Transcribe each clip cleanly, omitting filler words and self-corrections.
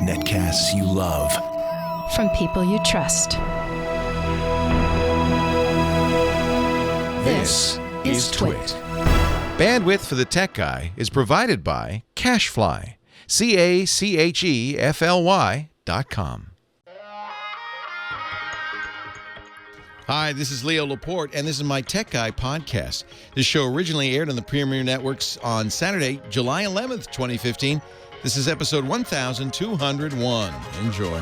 Netcasts you love. From people you trust. This is Twit. Bandwidth for the Tech Guy is provided by CacheFly. CacheFly.com. Hi, this is Leo Laporte, and this is my Tech Guy podcast. This show originally aired on the Premier Networks on Saturday, July 11th, 2015. This is episode 1201. Enjoy.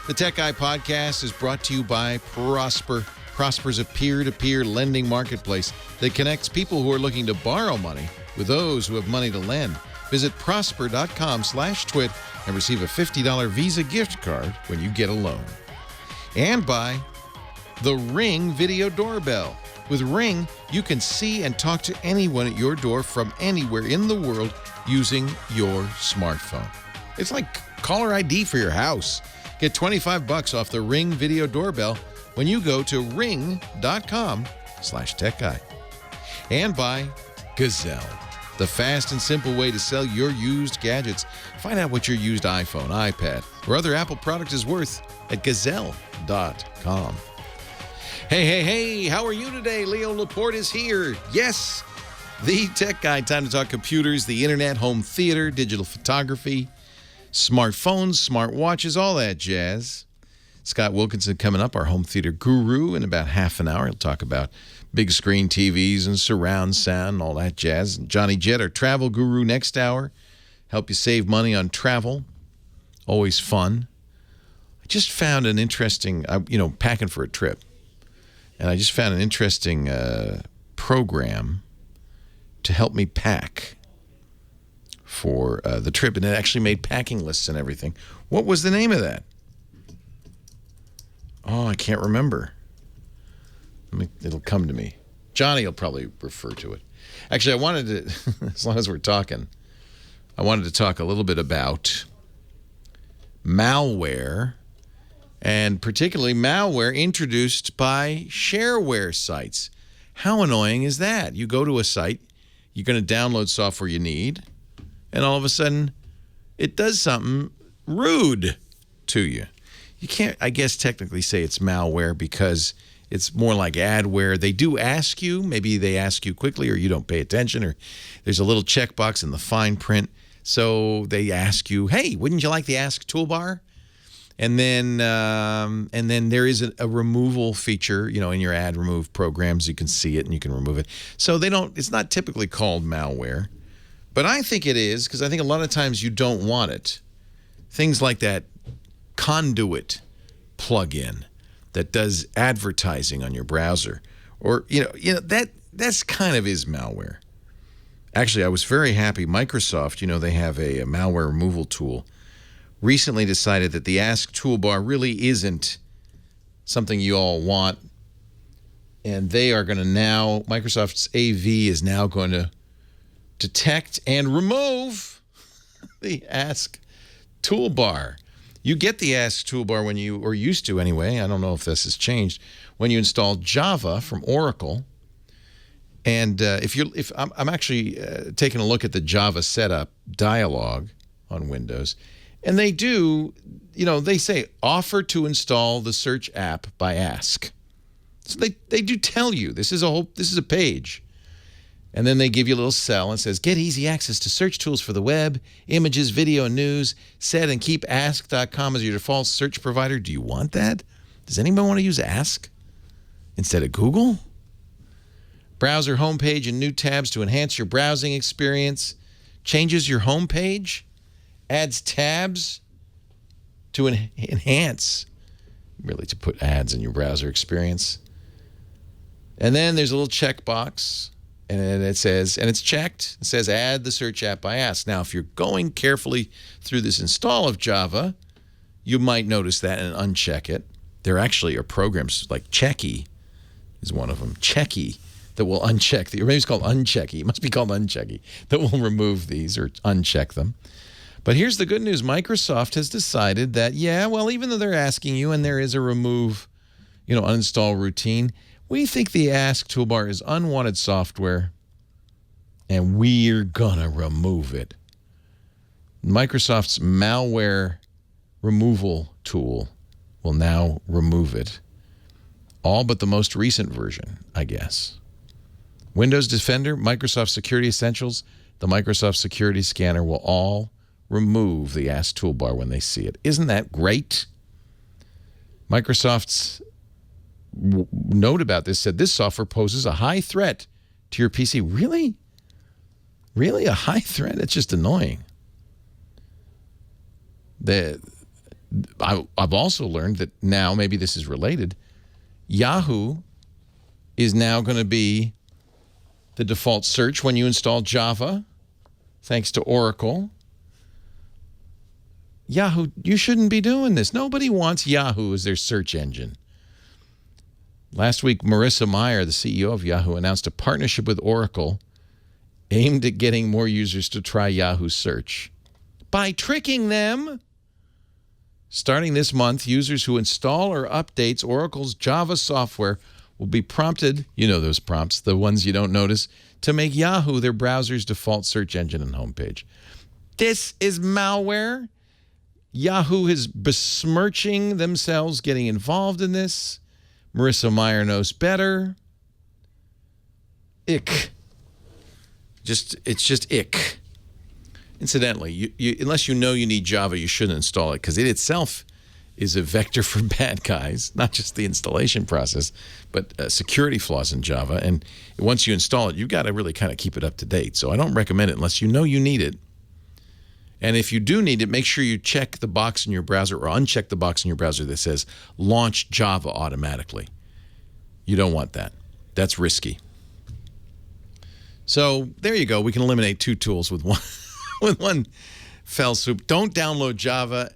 The Tech Guy podcast is brought to you by Prosper. Prosper is a peer-to-peer lending marketplace that connects people who are looking to borrow money with those who have money to lend. Visit prosper.com/twit and receive a $50 Visa gift card when you get a loan. And by the Ring Video Doorbell. With Ring, you can see and talk to anyone at your door from anywhere in the world using your smartphone. It's like caller ID for your house. Get $25 off the Ring Video Doorbell when you go to ring.com/techguy. And by Gazelle, the fast and simple way to sell your used gadgets. Find out what your used iPhone, iPad, or other Apple product is worth at gazelle.com. Hey, how are you today? Leo Laporte is here. Yes, the Tech Guy. Time to talk computers, the internet, home theater, digital photography, smartphones, smartwatches, all that jazz. Scott Wilkinson coming up, our home theater guru, in about half an hour. He'll talk about big screen TVs and surround sound and all that jazz. And Johnny Jett, our travel guru, next hour. Help you save money on travel. Always fun. I just found an interesting, packing for a trip. And I just found an interesting program to help me pack for the trip. And it actually made packing lists and everything. What was the name of that? Oh, I can't remember. It'll come to me. Johnny will probably refer to it. Actually, I wanted to, as long as we're talking, I wanted to talk a little bit about malware. And particularly malware introduced by shareware sites. How annoying is that? You go to a site, you're going to download software you need, and all of a sudden, it does something rude to you. You can't, I guess, technically say it's malware because it's more like adware. They do ask you, maybe they ask you quickly or you don't pay attention, or there's a little checkbox in the fine print. So they ask you, hey, wouldn't you like the Ask toolbar? And then there is a removal feature, in your ad remove programs. You can see it and you can remove it. So it's not typically called malware, but I think it is because I think a lot of times you don't want it. Things like that Conduit plugin that does advertising on your browser, or that's kind of is malware. Actually, I was very happy. Microsoft, they have a malware removal tool. Recently decided that the Ask toolbar really isn't something you all want. And they are going to now, Microsoft's AV is now going to detect and remove the Ask toolbar. You get the Ask toolbar when you, or used to anyway, I don't know if this has changed, when you install Java from Oracle. And if I'm actually taking a look at the Java setup dialog on Windows. And they do, they say, offer to install the search app by Ask. So they do tell you, this is a page. And then they give you a little cell and says, get easy access to search tools for the web, images, video, and news. Set and keep ask.com as your default search provider. Do you want that? Does anybody want to use Ask instead of Google? Browser homepage and new tabs to enhance your browsing experience. Changes your homepage. Adds tabs to enhance, really to put ads in your browser experience. And then there's a little checkbox, and it says, and it's checked, it says add the search app by Ask. Now, if you're going carefully through this install of Java, you might notice that and uncheck it. There actually are programs like Checky is one of them. Checky that will uncheck, or maybe it's called Unchecky. It must be called Unchecky, that will remove these or uncheck them. But here's the good news. Microsoft has decided that, even though they're asking you and there is a remove, uninstall routine, we think the Ask toolbar is unwanted software and we're going to remove it. Microsoft's malware removal tool will now remove it. All but the most recent version, I guess. Windows Defender, Microsoft Security Essentials, the Microsoft Security Scanner will all remove the Ask toolbar when they see it. Isn't that great? Microsoft's note about this said this software poses a high threat to your PC. Really? Really? A high threat? It's just annoying. I've also learned that now, maybe this is related, Yahoo is now going to be the default search when you install Java, thanks to Oracle. Yahoo, you shouldn't be doing this. Nobody wants Yahoo as their search engine. Last week, Marissa Mayer, the CEO of Yahoo, announced a partnership with Oracle aimed at getting more users to try Yahoo search by tricking them. Starting this month, users who install or updates Oracle's Java software will be prompted, you know those prompts, the ones you don't notice, to make Yahoo their browser's default search engine and homepage. This is malware. Yahoo is besmirching themselves getting involved in this. Marissa Mayer knows better. Ick. It's just ick. Incidentally, unless you know you need Java, you shouldn't install it because it itself is a vector for bad guys, not just the installation process, but security flaws in Java. And once you install it, you've got to really kind of keep it up to date. So I don't recommend it unless you know you need it. And if you do need it, make sure you check the box in your browser or uncheck the box in your browser that says launch Java automatically. You don't want that. That's risky. So there you go. We can eliminate two tools with one with one fell swoop. Don't download Java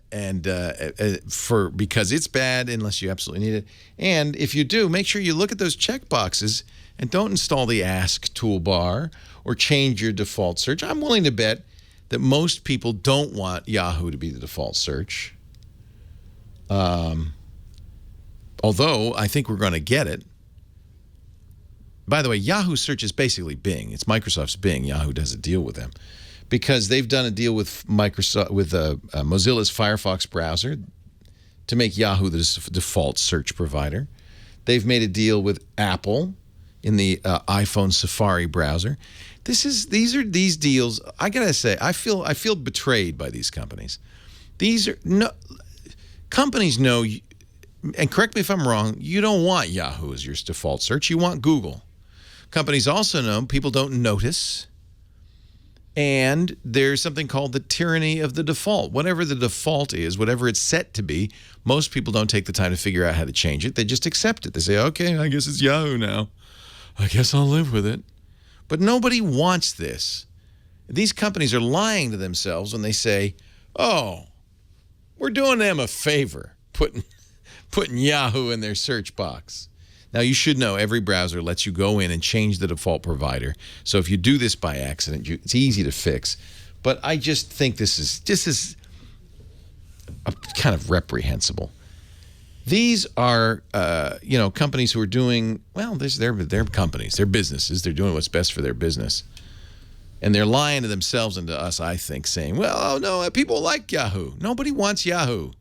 because it's bad unless you absolutely need it. And if you do, make sure you look at those check boxes and don't install the Ask toolbar or change your default search. I'm willing to bet that most people don't want Yahoo to be the default search. Although I think we're going to get it. By the way, Yahoo search is basically Bing. It's Microsoft's Bing. Yahoo does a deal with them because they've done a deal with Mozilla's Firefox browser to make Yahoo the default search provider. They've made a deal with Apple in the iPhone Safari browser. These deals. I gotta say, I feel betrayed by these companies. Companies know, and correct me if I'm wrong, you don't want Yahoo as your default search. You want Google. Companies also know people don't notice, and there's something called the tyranny of the default. Whatever the default is, whatever it's set to be, most people don't take the time to figure out how to change it. They just accept it. They say, okay, I guess it's Yahoo now. I guess I'll live with it. But nobody wants this. These companies are lying to themselves when they say, oh, we're doing them a favor, putting Yahoo in their search box. Now, you should know every browser lets you go in and change the default provider. So if you do this by accident, it's easy to fix. But I just think this is kind of reprehensible. These are, companies who are doing, well, they're companies, they're businesses. They're doing what's best for their business. And they're lying to themselves and to us, I think, saying, well, oh, no, people like Yahoo. Nobody wants Yahoo.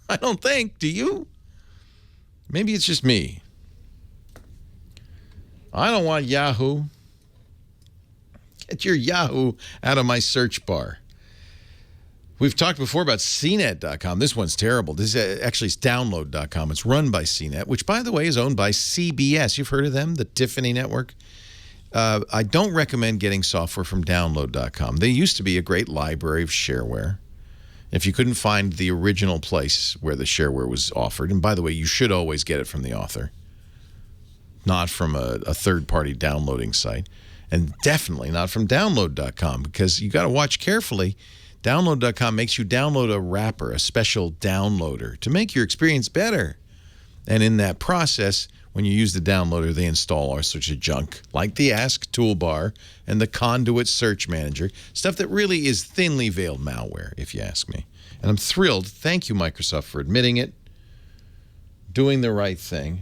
I don't think. Do you? Maybe it's just me. I don't want Yahoo. Get your Yahoo out of my search bar. We've talked before about CNET.com. This one's terrible. This actually is download.com. It's run by CNET, which, by the way, is owned by CBS. You've heard of them, the Tiffany Network? I don't recommend getting software from download.com. They used to be a great library of shareware. If you couldn't find the original place where the shareware was offered, and by the way, you should always get it from the author, not from a third-party downloading site, and definitely not from download.com, because you got to watch carefully. Download.com makes you download a wrapper, a special downloader, to make your experience better. And in that process, when you use the downloader, they install all sorts of junk, like the Ask toolbar and the Conduit search manager, stuff that really is thinly veiled malware, if you ask me. And I'm thrilled. Thank you, Microsoft, for admitting it, doing the right thing.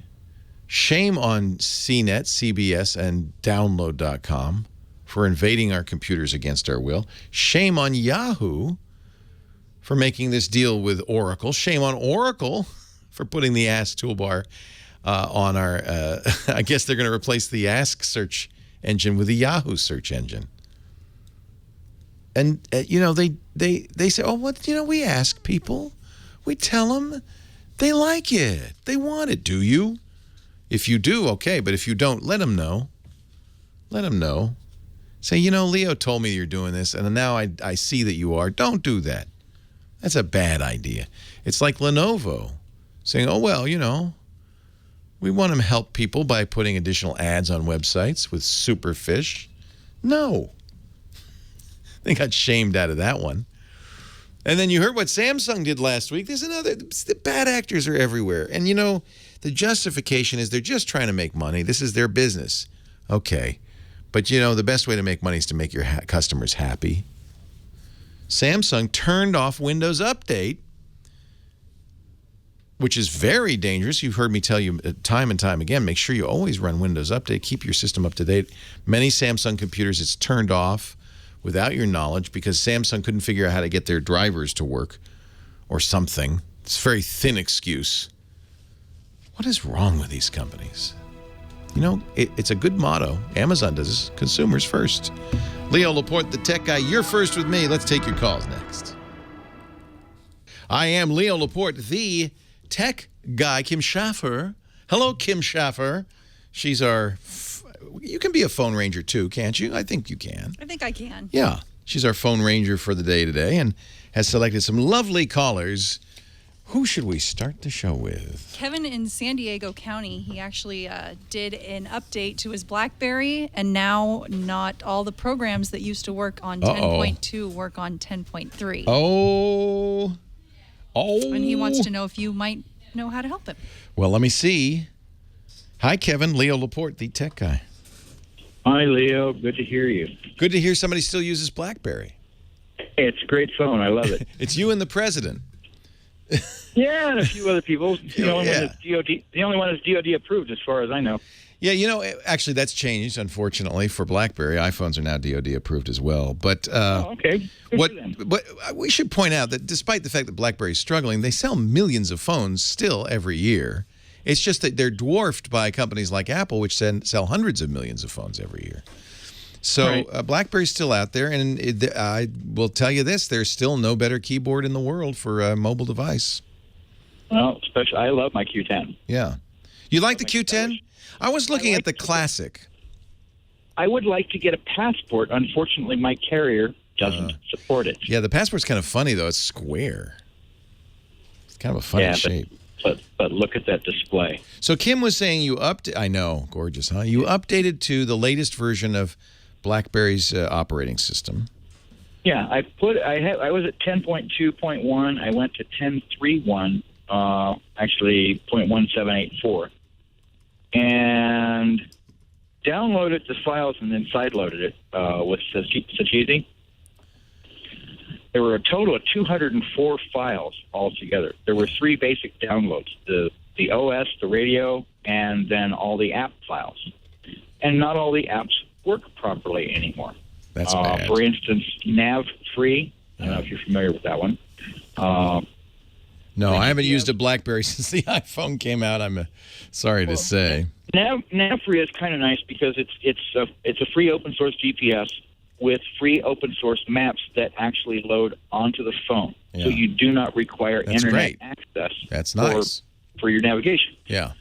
Shame on CNET, CBS, and Download.com for invading our computers against our will. Shame on Yahoo for making this deal with Oracle. Shame on Oracle for putting the Ask toolbar on our, I guess they're going to replace the Ask search engine with the Yahoo search engine. And, they say, oh, what, we ask people. We tell them they like it. They want it. Do you? If you do, okay. But if you don't, let them know. Let them know. Say, Leo told me you're doing this, and now I see that you are. Don't do that. That's a bad idea. It's like Lenovo saying, oh, well, we want to help people by putting additional ads on websites with Superfish. No. They got shamed out of that one. And then you heard what Samsung did last week. There's the bad actors are everywhere. And, the justification is they're just trying to make money. This is their business. Okay. But, the best way to make money is to make your customers happy. Samsung turned off Windows Update, which is very dangerous. You've heard me tell you time and time again, make sure you always run Windows Update. Keep your system up to date. Many Samsung computers, it's turned off without your knowledge because Samsung couldn't figure out how to get their drivers to work or something. It's a very thin excuse. What is wrong with these companies? It's a good motto. Amazon does this. Consumers first. Leo Laporte, the tech guy. You're first with me. Let's take your calls next. I am Leo Laporte, the tech guy. Kim Schaffer. Hello, Kim Schaffer. She's our... You can be a phone ranger, too, can't you? I think you can. I think I can. Yeah. She's our phone ranger for the day today and has selected some lovely callers. Who should we start the show with? Kevin in San Diego County, he actually did an update to his Blackberry, and now not all the programs that used to work on 10.2 work on 10.3. Oh. And he wants to know if you might know how to help him. Well, let me see. Hi, Kevin. Leo Laporte, the tech guy. Hi, Leo. Good to hear you. Good to hear somebody still uses Blackberry. It's a great phone. I love it. It's you and the president. Yeah, and a few other people. The only one is DoD approved, as far as I know. Yeah, actually, that's changed, unfortunately, for BlackBerry. iPhones are now DoD approved as well. But okay. What we should point out that despite the fact that BlackBerry is struggling, they sell millions of phones still every year. It's just that they're dwarfed by companies like Apple, which sell hundreds of millions of phones every year. So right. BlackBerry's still out there, and I will tell you this, there's still no better keyboard in the world for a mobile device. Well, especially, I love my Q10. Yeah. You like the Q10? I was looking at the Classic. I would like to get a Passport. Unfortunately, my carrier doesn't support it. Yeah, the Passport's kind of funny, though. It's square. It's kind of a funny shape. But look at that display. So Kim was saying I know, gorgeous, huh? You updated to the latest version of BlackBerry's operating system. Yeah, I was at 10.2.1. I went to 10.3.1, actually 0.1784, and downloaded the files and then sideloaded it with Sachizi. There were a total of 204 files altogether. There were 3 basic downloads: the OS, the radio, and then all the app files. And not all the apps work properly anymore. That's bad. For instance, Nav Free. I don't know if you're familiar with that one. No, I haven't used a BlackBerry since the iPhone came out. I'm sorry to say. Nav Free is kind of nice because it's a free open source GPS with free open source maps that actually load onto the phone. Yeah. So you do not require internet access. That's nice. For your navigation. Yeah.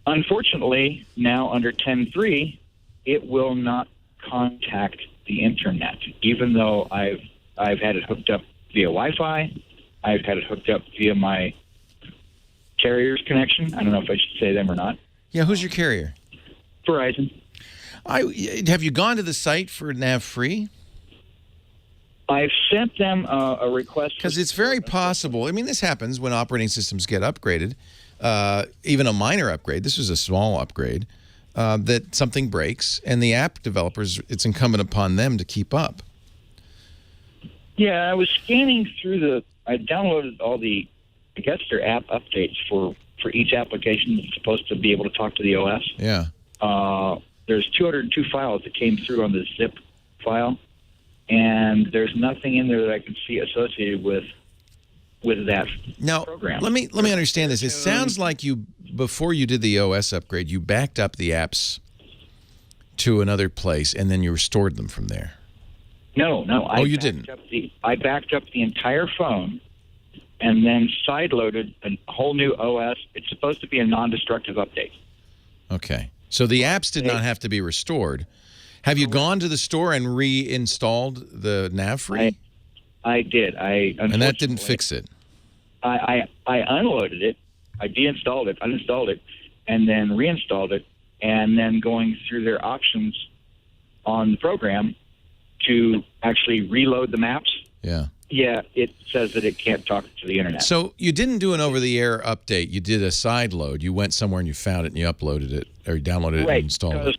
Unfortunately, now under 10.3, it will not contact the internet, even though I've had it hooked up via Wi-Fi. I've had it hooked up via my carrier's connection. I don't know if I should say them or not. Yeah, who's your carrier? Verizon. Have you gone to the site for Nav Free? I've sent them a request. Because it's very possible. I mean, this happens when operating systems get upgraded, even a minor upgrade. This was a small upgrade, that something breaks, and the app developers, it's incumbent upon them to keep up. Yeah, I was scanning through I downloaded all the, I guess they're app updates for each application that's supposed to be able to talk to the OS. Yeah. There's 202 files that came through on the zip file, and there's nothing in there that I can see associated with with that Now, program. let me understand this. It sounds like before you did the OS upgrade, you backed up the apps to another place, and then you restored them from there. No. You didn't? I backed up the entire phone and then side-loaded a whole new OS. It's supposed to be a non-destructive update. Okay. So the apps did not have to be restored. Have you gone to the store and reinstalled the nav-free? I did. And that didn't fix it? I unloaded it. I deinstalled it, uninstalled it, and then reinstalled it, and then going through their options on the program to actually reload the maps. Yeah. Yeah, it says that it can't talk to the internet. So you didn't do an over-the-air update. You did a side load. You went somewhere and you found it and you uploaded it or you downloaded it and installed it.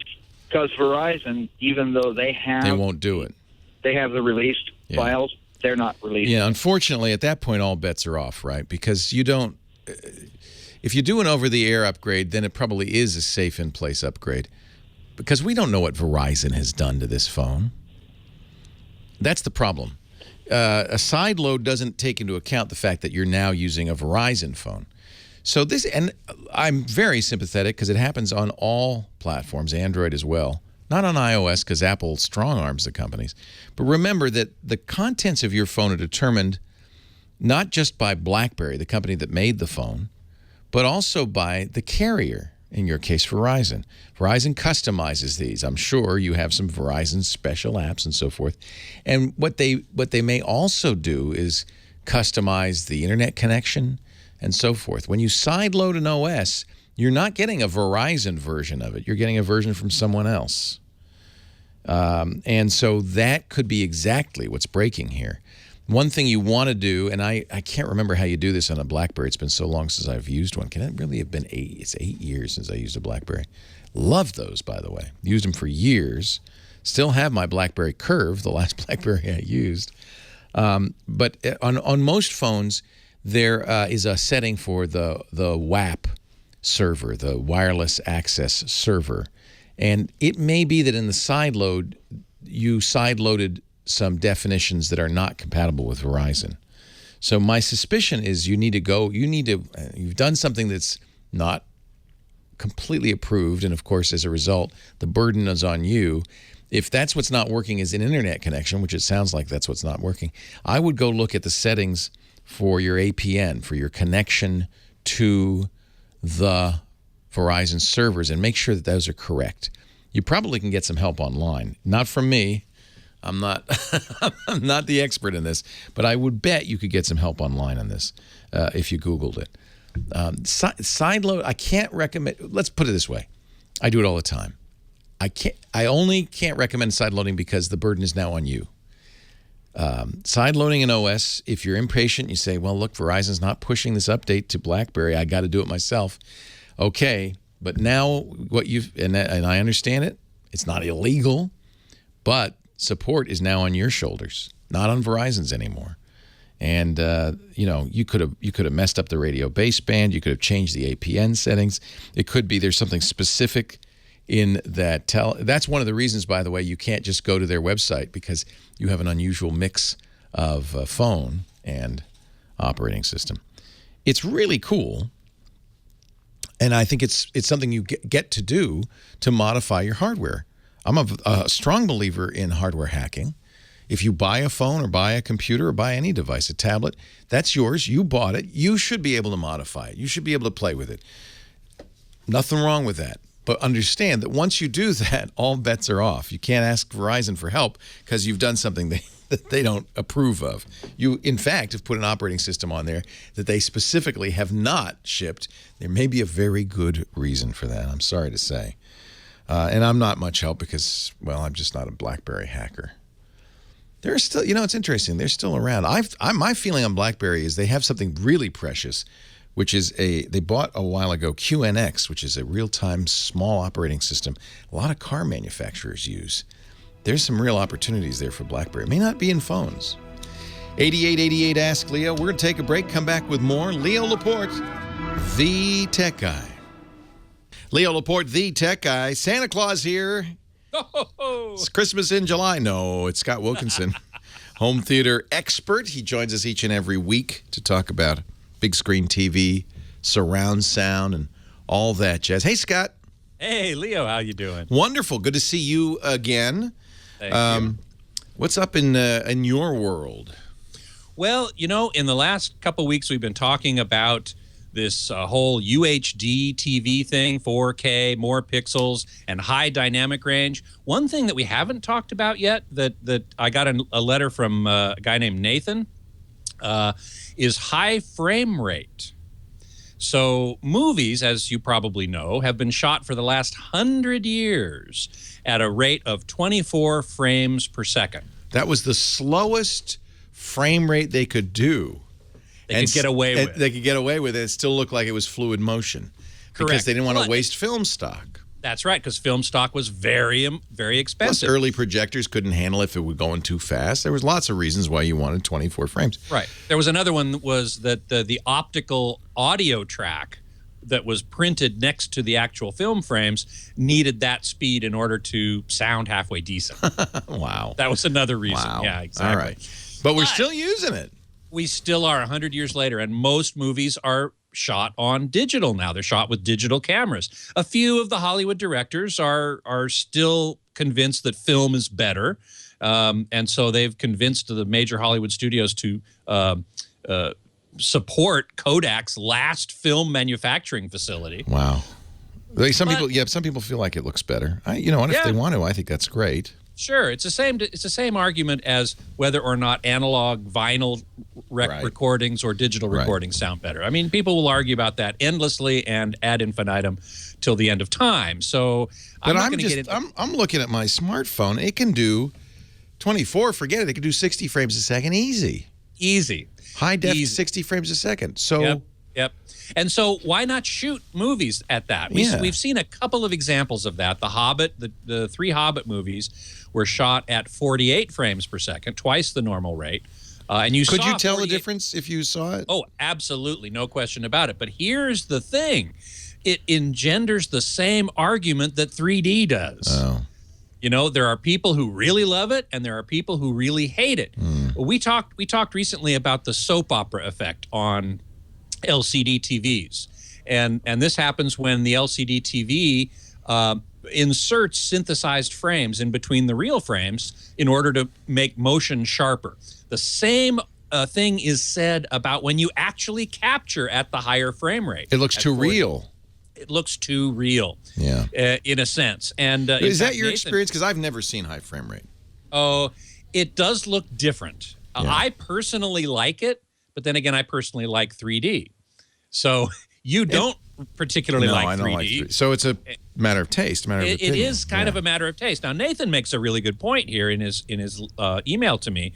Because Verizon, even though they won't do it. They have the released files. They're not released. Yeah, unfortunately, at that point, all bets are off, right? Because you don't. If you do an over-the-air upgrade, then it probably is a safe in-place upgrade, because we don't know what Verizon has done to this phone. That's the problem. A side load doesn't take into account the fact that you're now using a Verizon phone. So this, and I'm very sympathetic because it happens on all platforms, Android as well. Not on iOS because Apple strong-arms the companies. But remember that the contents of your phone are determined not just by Blackberry, the company that made the phone, but also by the carrier, in your case, Verizon. Verizon customizes these. I'm sure you have some Verizon special apps and so forth. And what they may also do is customize the internet connection and so forth. When you sideload an OS, you're not getting a Verizon version of it. You're getting a version from someone else. And so that could be exactly what's breaking here. One thing you want to do, and I can't remember how you do this on a BlackBerry. It's been so long since I've used one. Can it really have been 8? It's 8 years since I used a BlackBerry. Love those, by the way. Used them for years. Still have my BlackBerry Curve, the last BlackBerry I used. But on most phones, there is a setting for the WAP server, the wireless access server. And it may be that in the sideload, you sideloaded some definitions that are not compatible with Verizon. So my suspicion is you've done something that's not completely approved, and of course, as a result, the burden is on you. If that's what's not working is an internet connection, which it sounds like that's what's not working, I would go look at the settings for your APN, for your connection to the Verizon servers, and make sure that those are correct. You probably can get some help online. Not from me. I'm not I'm not the expert in this, but I would bet you could get some help online on this if you Googled it. Sideload, I can't recommend. Let's put it this way. I do it all the time. I only can't recommend sideloading because the burden is now on you. Sideloading an OS, if you're impatient, you say, well, look, Verizon's not pushing this update to BlackBerry. I got to do it myself. Okay, but now what and I understand it. It's not illegal, but support is now on your shoulders, not on Verizon's anymore. And you could have messed up the radio baseband. You could have changed the APN settings. It could be there's something specific in that. That's one of the reasons, by the way, you can't just go to their website, because you have an unusual mix of phone and operating system. It's really cool, and I think it's something you get to do to modify your hardware. I'm a strong believer in hardware hacking. If you buy a phone or buy a computer or buy any device, a tablet, that's yours. You bought it. You should be able to modify it. You should be able to play with it. Nothing wrong with that. But understand that once you do that, all bets are off. You can't ask Verizon for help because you've done something that they don't approve of. You, in fact, have put an operating system on there that they specifically have not shipped. There may be a very good reason for that, I'm sorry to say. And I'm not much help because, well, I'm just not a BlackBerry hacker. They're still, it's interesting. They're still around. My feeling on BlackBerry is they have something really precious, which is they bought a while ago QNX, which is a real-time small operating system a lot of car manufacturers use. There's some real opportunities there for BlackBerry. It may not be in phones. 8888 Ask Leo. We're going to take a break, come back with more. Leo Laporte, the tech guy. Leo Laporte, the tech guy. Santa Claus here. It's Christmas in July. No, it's Scott Wilkinson. home theater expert. He joins us each and every week to talk about big screen TV, surround sound, and all that jazz. Hey, Scott. Hey, Leo. How you doing? Wonderful. Good to see you again. Thank you. What's up in your world? Well, in the last couple weeks, we've been talking about this whole UHD TV thing, 4K, more pixels, and high dynamic range. One thing that we haven't talked about yet that I got a letter from a guy named Nathan is high frame rate. So movies, as you probably know, have been shot for the last 100 years at a rate of 24 frames per second. That was the slowest frame rate they could do. They could get away with. They could get away with it. It still looked like it was fluid motion. Correct. Because they didn't want to waste film stock. That's right, because film stock was very, very expensive. Plus, early projectors couldn't handle it if it was going too fast. There was lots of reasons why you wanted 24 frames. Right. There was another one that was that the optical audio track that was printed next to the actual film frames needed that speed in order to sound halfway decent. Wow. That was another reason. Wow. Yeah, exactly. All right. But we're still using it. We still are 100 years later, and most movies are shot on digital now. They're shot with digital cameras. A few of the Hollywood directors are still convinced that film is better, and so they've convinced the major Hollywood studios to support Kodak's last film manufacturing facility. Wow. Some people feel like it looks better. If they want to, I think that's great. Sure, it's the same argument as whether or not analog vinyl recordings or digital recordings sound better. I mean, people will argue about that endlessly and ad infinitum till the end of time. So I'm not going to get into. I'm looking at my smartphone. It can do 24. Forget it. It can do 60 frames a second easy. Easy. High def 60 frames a second. So. Yep. And so why not shoot movies at that? We've seen a couple of examples of that. The Hobbit, the 3 Hobbit movies were shot at 48 frames per second, twice the normal rate. And could you tell the difference if you saw it? Oh, absolutely. No question about it. But here's the thing. It engenders the same argument that 3D does. Oh. There are people who really love it, and there are people who really hate it. We talked recently about the soap opera effect on LCD TVs, and this happens when the LCD TV inserts synthesized frames in between the real frames in order to make motion sharper. The same thing is said about when you actually capture at the higher frame rate. It looks too real. It looks too real. Yeah. In a sense. And is that your experience? Because I've never seen high frame rate. Oh, it does look different. I personally like it, but then again, I personally like 3D. So you don't particularly like 3D. I don't like 3D. So it's a matter of taste, It is kind of a matter of taste. Now, Nathan makes a really good point here in his email to me,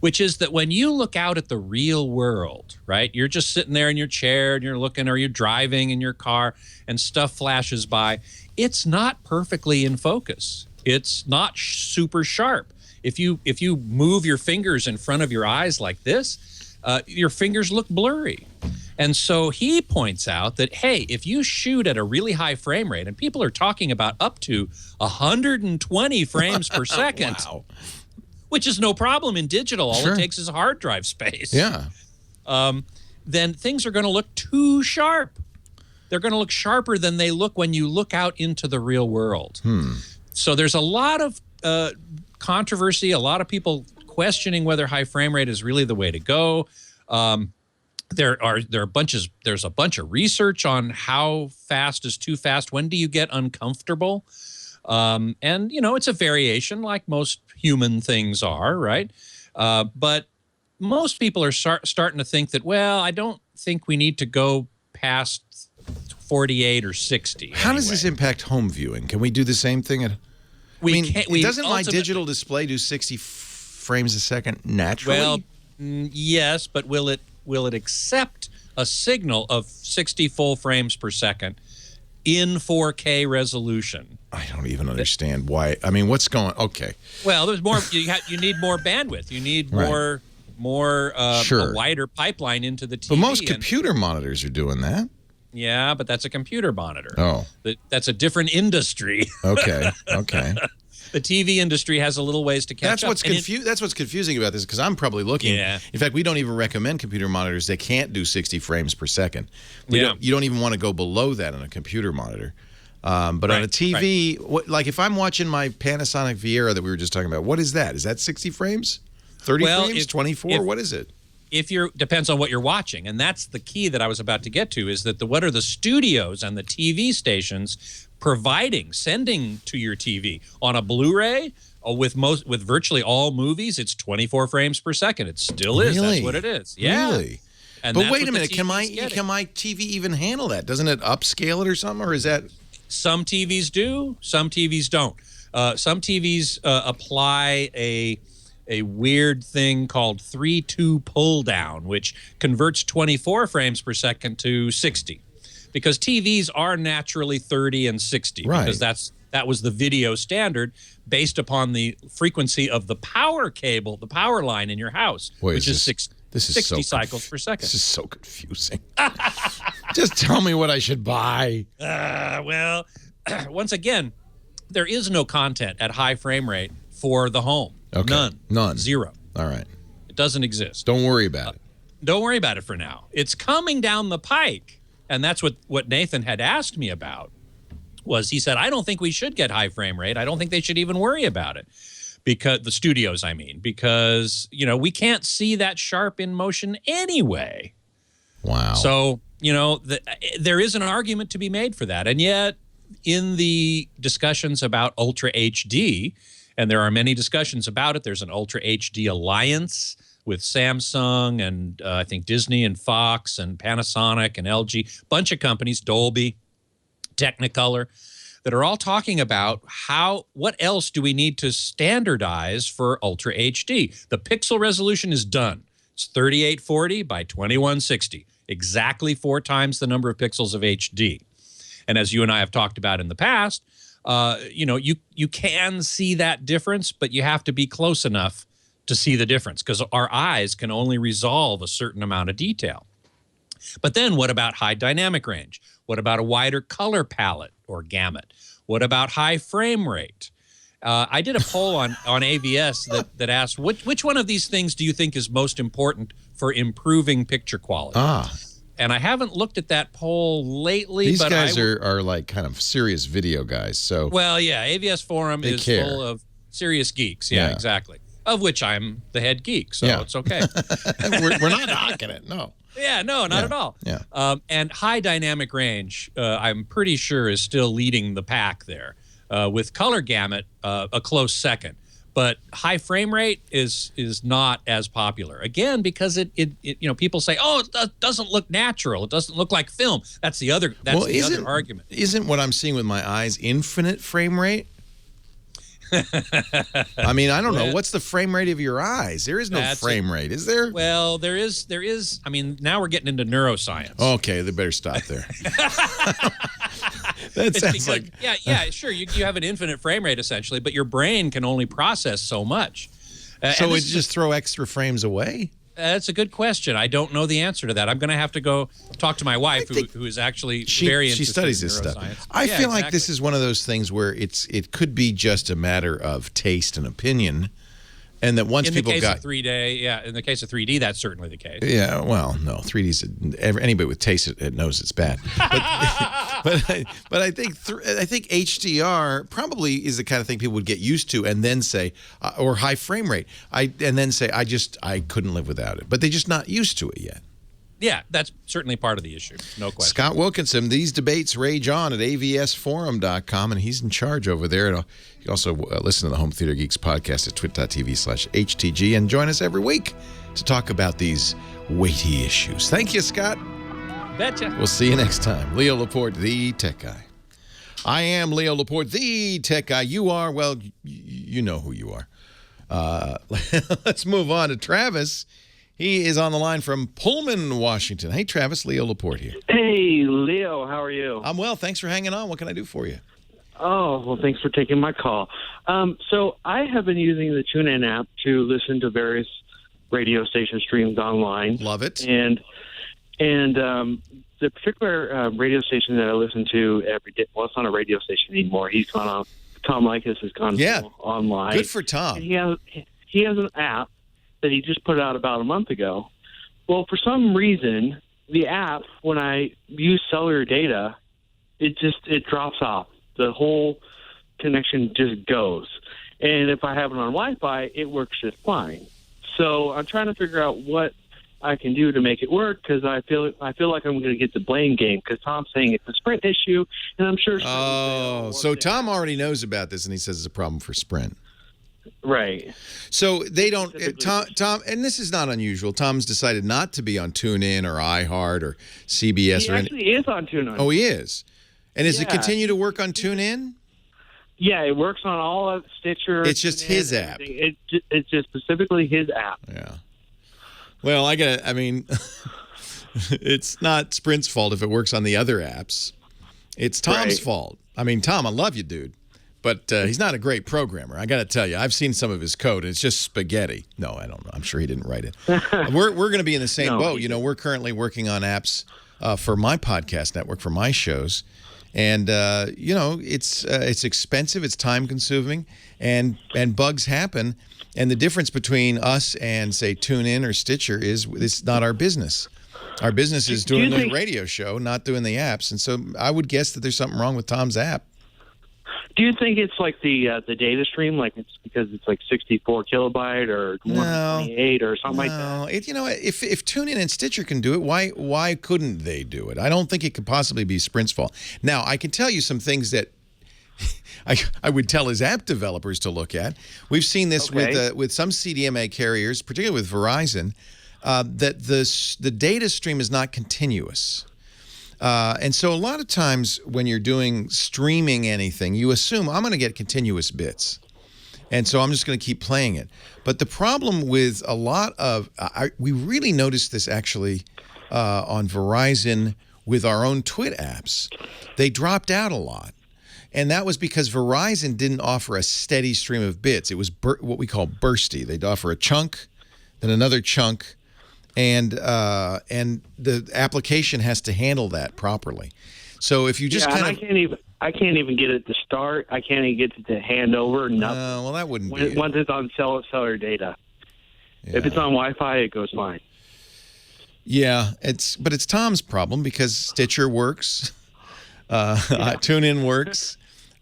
which is that when you look out at the real world, right, you're just sitting there in your chair and you're looking, or you're driving in your car and stuff flashes by, it's not perfectly in focus. It's not super sharp. If you move your fingers in front of your eyes like this, your fingers look blurry. And so he points out that, hey, if you shoot at a really high frame rate, and people are talking about up to 120 frames per second, wow. Which is no problem in digital. All it takes is a hard drive space. Yeah. Then things are going to look too sharp. They're going to look sharper than they look when you look out into the real world. So there's a lot of controversy, a lot of people questioning whether high frame rate is really the way to go. There's a bunch of research on how fast is too fast. When do you get uncomfortable? And it's a variation, like most human things are, right? But most people are starting to think that, well, I don't think we need to go past 48 or 60. How does this impact home viewing? Can we do the same thing? Doesn't my digital display do 60 frames a second naturally? Well, yes, but will it accept a signal of 60 full frames per second in 4K resolution? I don't even understand why. I mean, what's going? Okay. Well, there's more. You need more bandwidth. You need more a wider pipeline into the TV. But most computer monitors are doing that. Yeah, but that's a computer monitor. Oh. That's a different industry. Okay. The TV industry has a little ways to catch up. That's what's confusing about this, because I'm probably looking. Yeah. In fact, we don't even recommend computer monitors that can't do 60 frames per second. You don't even want to go below that on a computer monitor. But on a TV, like if I'm watching my Panasonic Viera that we were just talking about, what is that? Is that 60 frames? 30 frames? 24? What is it? Depends on what you're watching, and that's the key that I was about to get to, is that what are the studios and the TV stations sending to your TV on a Blu-ray with virtually all movies? It's 24 frames per second. It still is. That's what it is. Yeah. Really? But wait a minute, can my TV even handle that? Doesn't it upscale it or something, or is that? Some TVs do, some TVs don't. Some TVs apply a weird thing called 3:2 pull down, which converts 24 frames per second to 60, because TVs are naturally 30 and 60, because that was the video standard based upon the frequency of the power cable, the power line in your house, which is 60 cycles per second. This is so confusing. Just tell me what I should buy. Well, once again, there is no content at high frame rate for the home. Okay. None. Zero. All right. It doesn't exist. Don't worry about it. Don't worry about it for now. It's coming down the pike. And that's what Nathan had asked me about. He said, I don't think we should get high frame rate. I don't think they should even worry about it. Because the studios, because, we can't see that sharp in motion anyway. Wow. So, there is an argument to be made for that. And yet, in the discussions about Ultra HD, and there are many discussions about it, there's an Ultra HD alliance with Samsung and I think Disney and Fox and Panasonic and LG, bunch of companies, Dolby, Technicolor, that are all talking about what else do we need to standardize for Ultra HD. The pixel resolution is done. It's 3840 by 2160, exactly 4 times the number of pixels of HD. And as you and I have talked about in the past, you can see that difference, but you have to be close enough to see the difference, because our eyes can only resolve a certain amount of detail. But then what about high dynamic range? What about a wider color palette or gamut? What about high frame rate? I did a poll on AVS that asked, which one of these things do you think is most important for improving picture quality? And I haven't looked at that poll lately. These guys are like kind of serious video guys. So well, yeah, AVS Forum is full of serious geeks. Yeah, exactly. Of which I'm the head geek, so it's okay. we're not knocking it, no. Yeah, no, not at all. Yeah. And high dynamic range, I'm pretty sure, is still leading the pack there, with color gamut a close second. But high frame rate is not as popular. Again, because it people say, oh, it doesn't look natural. It doesn't look like film. That's the other other argument. Isn't what I'm seeing with my eyes infinite frame rate? I don't know. What's the frame rate of your eyes? There is no frame rate, is there? Well, there is. Now we're getting into neuroscience. Okay, they better stop there. That sounds like... Yeah, sure. You have an infinite frame rate, essentially, but your brain can only process so much. So it just throw extra frames away? That's a good question. I don't know the answer to that. I'm going to have to go talk to my wife, who is actually very interested in neuroscience. She studies this stuff. I feel like this is one of those things where it could be just a matter of taste and opinion, and that once people got... in the case of 3D, that's certainly the case. Yeah, well, no, 3D's... Anybody with taste it knows it's bad. But I think HDR probably is the kind of thing people would get used to, and then say, or high frame rate, and then say, I couldn't live without it. But they're just not used to it yet. Yeah, that's certainly part of the issue. No question. Scott Wilkinson, these debates rage on at avsforum.com, and he's in charge over there. And you can also listen to the Home Theater Geeks podcast at twit.tv/HTG, and join us every week to talk about these weighty issues. Thank you, Scott. Betcha. We'll see you next time. Leo Laporte, the tech guy. I am Leo Laporte, the tech guy. You are, well, you know who you are. Let's move on to Travis. He is on the line from Pullman, Washington. Hey, Travis, Leo Laporte here. Hey, Leo, how are you? I'm well. Thanks for hanging on. What can I do for you? Oh, well, thanks for taking my call. So I have been using the TuneIn app to listen to various radio station streams online. Love it. And the particular radio station that I listen to every day, well, it's not a radio station anymore. He's gone off Tom Likas has gone online. Good for Tom. And he has an app that he just put out about a month ago. Well, for some reason, the app, when I use cellular data, it drops off. The whole connection just goes. And if I have it on Wi-Fi, it works just fine. So I'm trying to figure out what I can do to make it work, because I feel like I'm going to get the blame game, because Tom's saying it's a Sprint issue, and I'm sure. So Tom already knows about this, and he says it's a problem for Sprint. Right. So they don't. Tom, and this is not unusual. Tom's decided not to be on TuneIn or iHeart or CBS. He actually is on TuneIn. Oh, he is. And does it continue to work on TuneIn? Yeah, it works on all of Stitcher. It's just his app. It's just specifically his app. Yeah. Well, I mean, it's not Sprint's fault if it works on the other apps. It's Tom's fault. I mean, Tom, I love you, dude, but he's not a great programmer. I got to tell you, I've seen some of his code, and it's just spaghetti. No, I don't know. I'm sure he didn't write it. We're going to be in the same boat. You know, we're currently working on apps for my podcast network, for my shows. And, you know, it's expensive, it's time-consuming, and bugs happen. And the difference between us and, say, TuneIn or Stitcher is it's not our business. Our business is doing the radio show, not doing the apps. And so I would guess that there's something wrong with Tom's app. Do you think it's like the data stream, like it's because it's like 64 kilobyte or 128 or something like that? You know, if TuneIn and Stitcher can do it, why couldn't they do it? I don't think it could possibly be Sprint's fault. Now, I can tell you some things that I would tell his app developers to look at. We've seen this with some CDMA carriers, particularly with Verizon, that the data stream is not continuous. And so a lot of times when you're doing streaming anything, you assume I'm going to get continuous bits. And so I'm just going to keep playing it. But the problem with a lot of we really noticed this actually on Verizon with our own Twit apps. They dropped out a lot. And that was because Verizon didn't offer a steady stream of bits. It was what we call bursty. They'd offer a chunk, then another chunk, and the application has to handle that properly. So if you just I can't even get it to start. I can't even get it to hand over. Nothing. Well, that wouldn't be once it's on cellular data. Yeah. If it's on Wi-Fi, it goes fine. Yeah, but it's Tom's problem because Stitcher works, TuneIn works.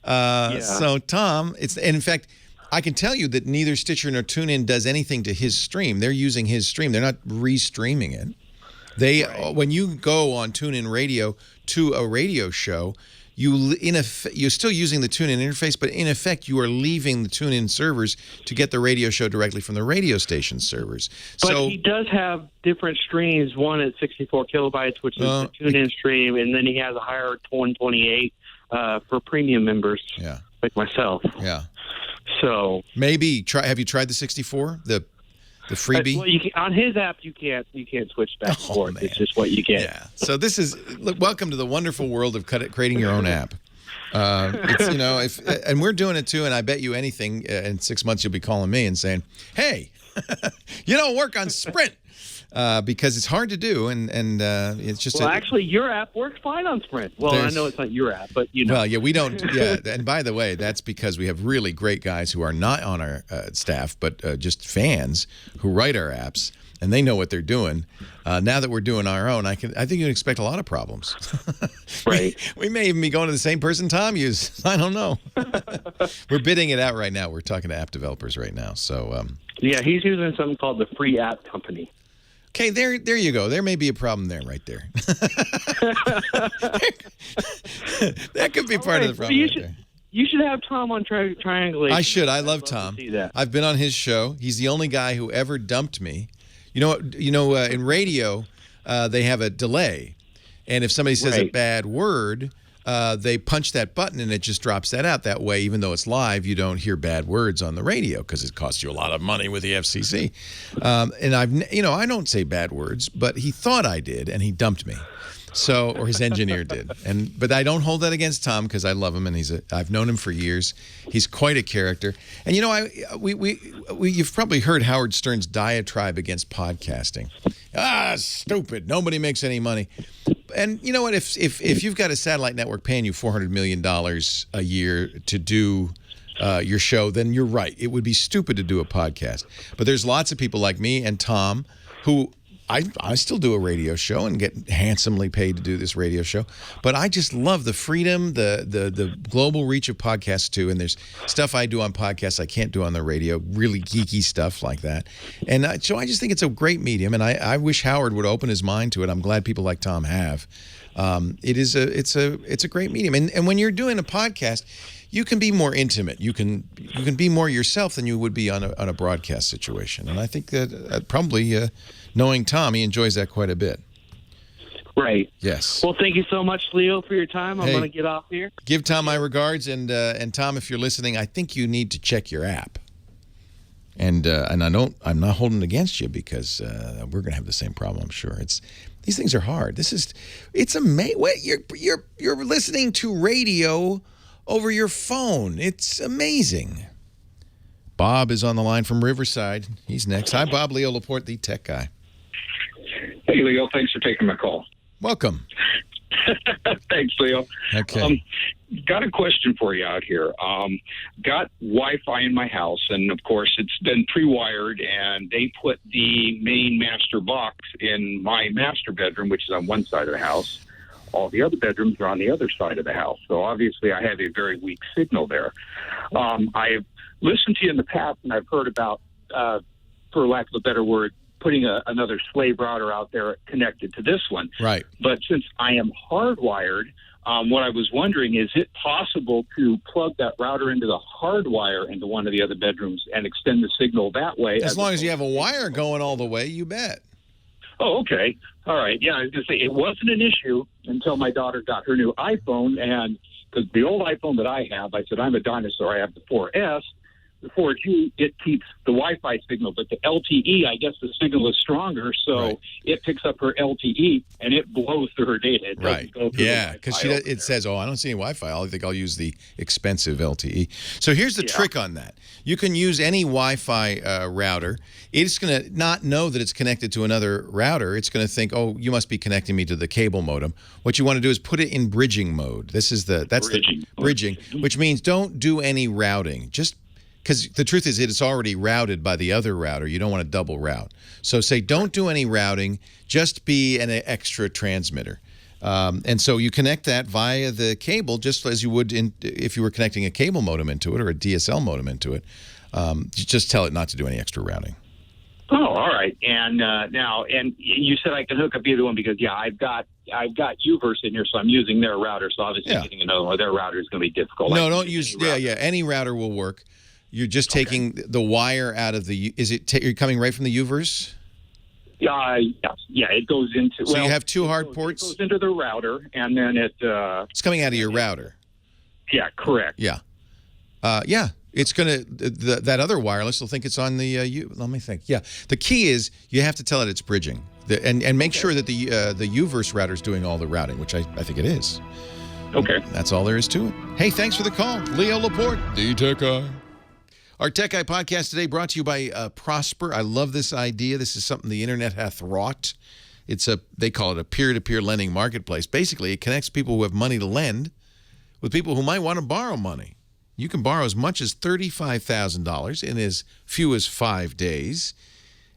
So Tom, and in fact, I can tell you that neither Stitcher nor TuneIn does anything to his stream. They're using his stream. They're not re-streaming it. When you go on TuneIn Radio to a radio show, you're still using the TuneIn interface, but in effect, you are leaving the TuneIn servers to get the radio show directly from the radio station servers. But he does have different streams, one at 64 kilobytes, which is the TuneIn stream, and then he has a higher 128 for premium members like myself. Yeah. So maybe have you tried the 64? The freebie? Well, on his app, you can't switch back and forth. Man. It's just what you get. Yeah. So this is welcome to the wonderful world of creating your own app. It's, and we're doing it too. And I bet you anything in 6 months you'll be calling me and saying, "Hey, you don't work on Sprint." Because it's hard to do, and it's just. Well, actually, your app works fine on Sprint. Well, I know it's not your app, but you know. Well, yeah, we don't. Yeah, and by the way, that's because we have really great guys who are not on our staff, but just fans who write our apps, and they know what they're doing. Now that we're doing our own, I think you can expect a lot of problems. Right. we may even be going to the same person Tom uses. I don't know. We're bidding it out right now. We're talking to app developers right now. So. Yeah, he's using something called the Free App Company. Okay, there you go. There may be a problem there, right there. That could be part of the problem. You should have Tom on Triangulation. I should. I love Tom. I've been on his show. He's the only guy who ever dumped me. You know, in radio, they have a delay, and if somebody says a bad word, they punch that button and it just drops that out. That way, even though it's live, you don't hear bad words on the radio because it costs you a lot of money with the FCC. And I don't say bad words, but he thought I did, and he dumped me. Or his engineer did. But I don't hold that against Tom because I love him, and I've known him for years. He's quite a character. And you've probably heard Howard Stern's diatribe against podcasting. Stupid. Nobody makes any money. And you know what? If you've got a satellite network paying you $400 million a year to do your show, then you're right. It would be stupid to do a podcast. But there's lots of people like me and Tom who I still do a radio show and get handsomely paid to do this radio show. But I just love the freedom, the global reach of podcasts too. And there's stuff I do on podcasts I can't do on the radio, really geeky stuff like that. And so I just think it's a great medium. And I wish Howard would open his mind to it. I'm glad people like Tom have. It's a great medium. And when you're doing a podcast, you can be more intimate. You can be more yourself than you would be on a broadcast situation. And I think that probably knowing Tom, he enjoys that quite a bit. Right. Yes. Well, thank you so much, Leo, for your time. I'm going to get off here. Give Tom my regards, and Tom, if you're listening, I think you need to check your app. And I'm not holding it against you because we're going to have the same problem, I'm sure. These things are hard. It's amazing. Wait, you're listening to radio over your phone. It's amazing. Bob is on the line from Riverside. He's next. Hi, Bob. Leo Laporte, the tech guy. Hey, Leo. Thanks for taking my call. Welcome. Thanks, Leo. Okay. Got a question for you out here. Got Wi-Fi in my house, and, of course, it's been pre-wired, and they put the main master box in my master bedroom, which is on one side of the house. All the other bedrooms are on the other side of the house. So, obviously, I have a very weak signal there. I've listened to you in the past, and I've heard about, for lack of a better word, putting another slave router out there connected to this one. Right. But since I am hardwired, what I was wondering, is it possible to plug that router into the hard wire into one of the other bedrooms and extend the signal that way? As long as you have a wire going all the way, you bet. Oh, okay. All right. Yeah, I was going to say, it wasn't an issue until my daughter got her new iPhone. And because the old iPhone that I have, I said, I'm a dinosaur. I have the 4S. The 4G, it keeps the Wi-Fi signal, but the LTE, I guess the signal is stronger, so it picks up her LTE and it blows through her data. It doesn't go through because it says, I don't see any Wi-Fi. I think I'll use the expensive LTE. So here's the trick on that. You can use any Wi-Fi router. It's going to not know that it's connected to another router. It's going to think, oh, you must be connecting me to the cable modem. What you want to do is put it in bridging mode. That's bridging, which means don't do any routing. Just because the truth is it's already routed by the other router. You don't want to double route. So say don't do any routing, just be an extra transmitter. And so you connect that via the cable just as you would if you were connecting a cable modem into it or a DSL modem into it. You just tell it not to do any extra routing. Oh, all right. And and you said I can hook up either one because, I've got Uverse in here, so I'm using their router. So obviously getting another one, their router is going to be difficult. No, don't use, any router will work. You're just taking the wire out of the. You're coming right from the Uverse? Yeah, it goes into. So you have two hard ports. It goes into the router, and then it's coming out of your router. Yeah, correct. Yeah, It's gonna that other wireless will think it's on the. Let me think. Yeah, the key is you have to tell it it's bridging, and make sure that the Uverse router is doing all the routing, which I think it is. Okay, that's all there is to it. Hey, thanks for the call, Leo Laporte, the Tech Guy. Our Tech Guy podcast today brought to you by Prosper. I love this idea. This is something the internet hath wrought. They call it a peer-to-peer lending marketplace. Basically, it connects people who have money to lend with people who might want to borrow money. You can borrow as much as $35,000 in as few as 5 days,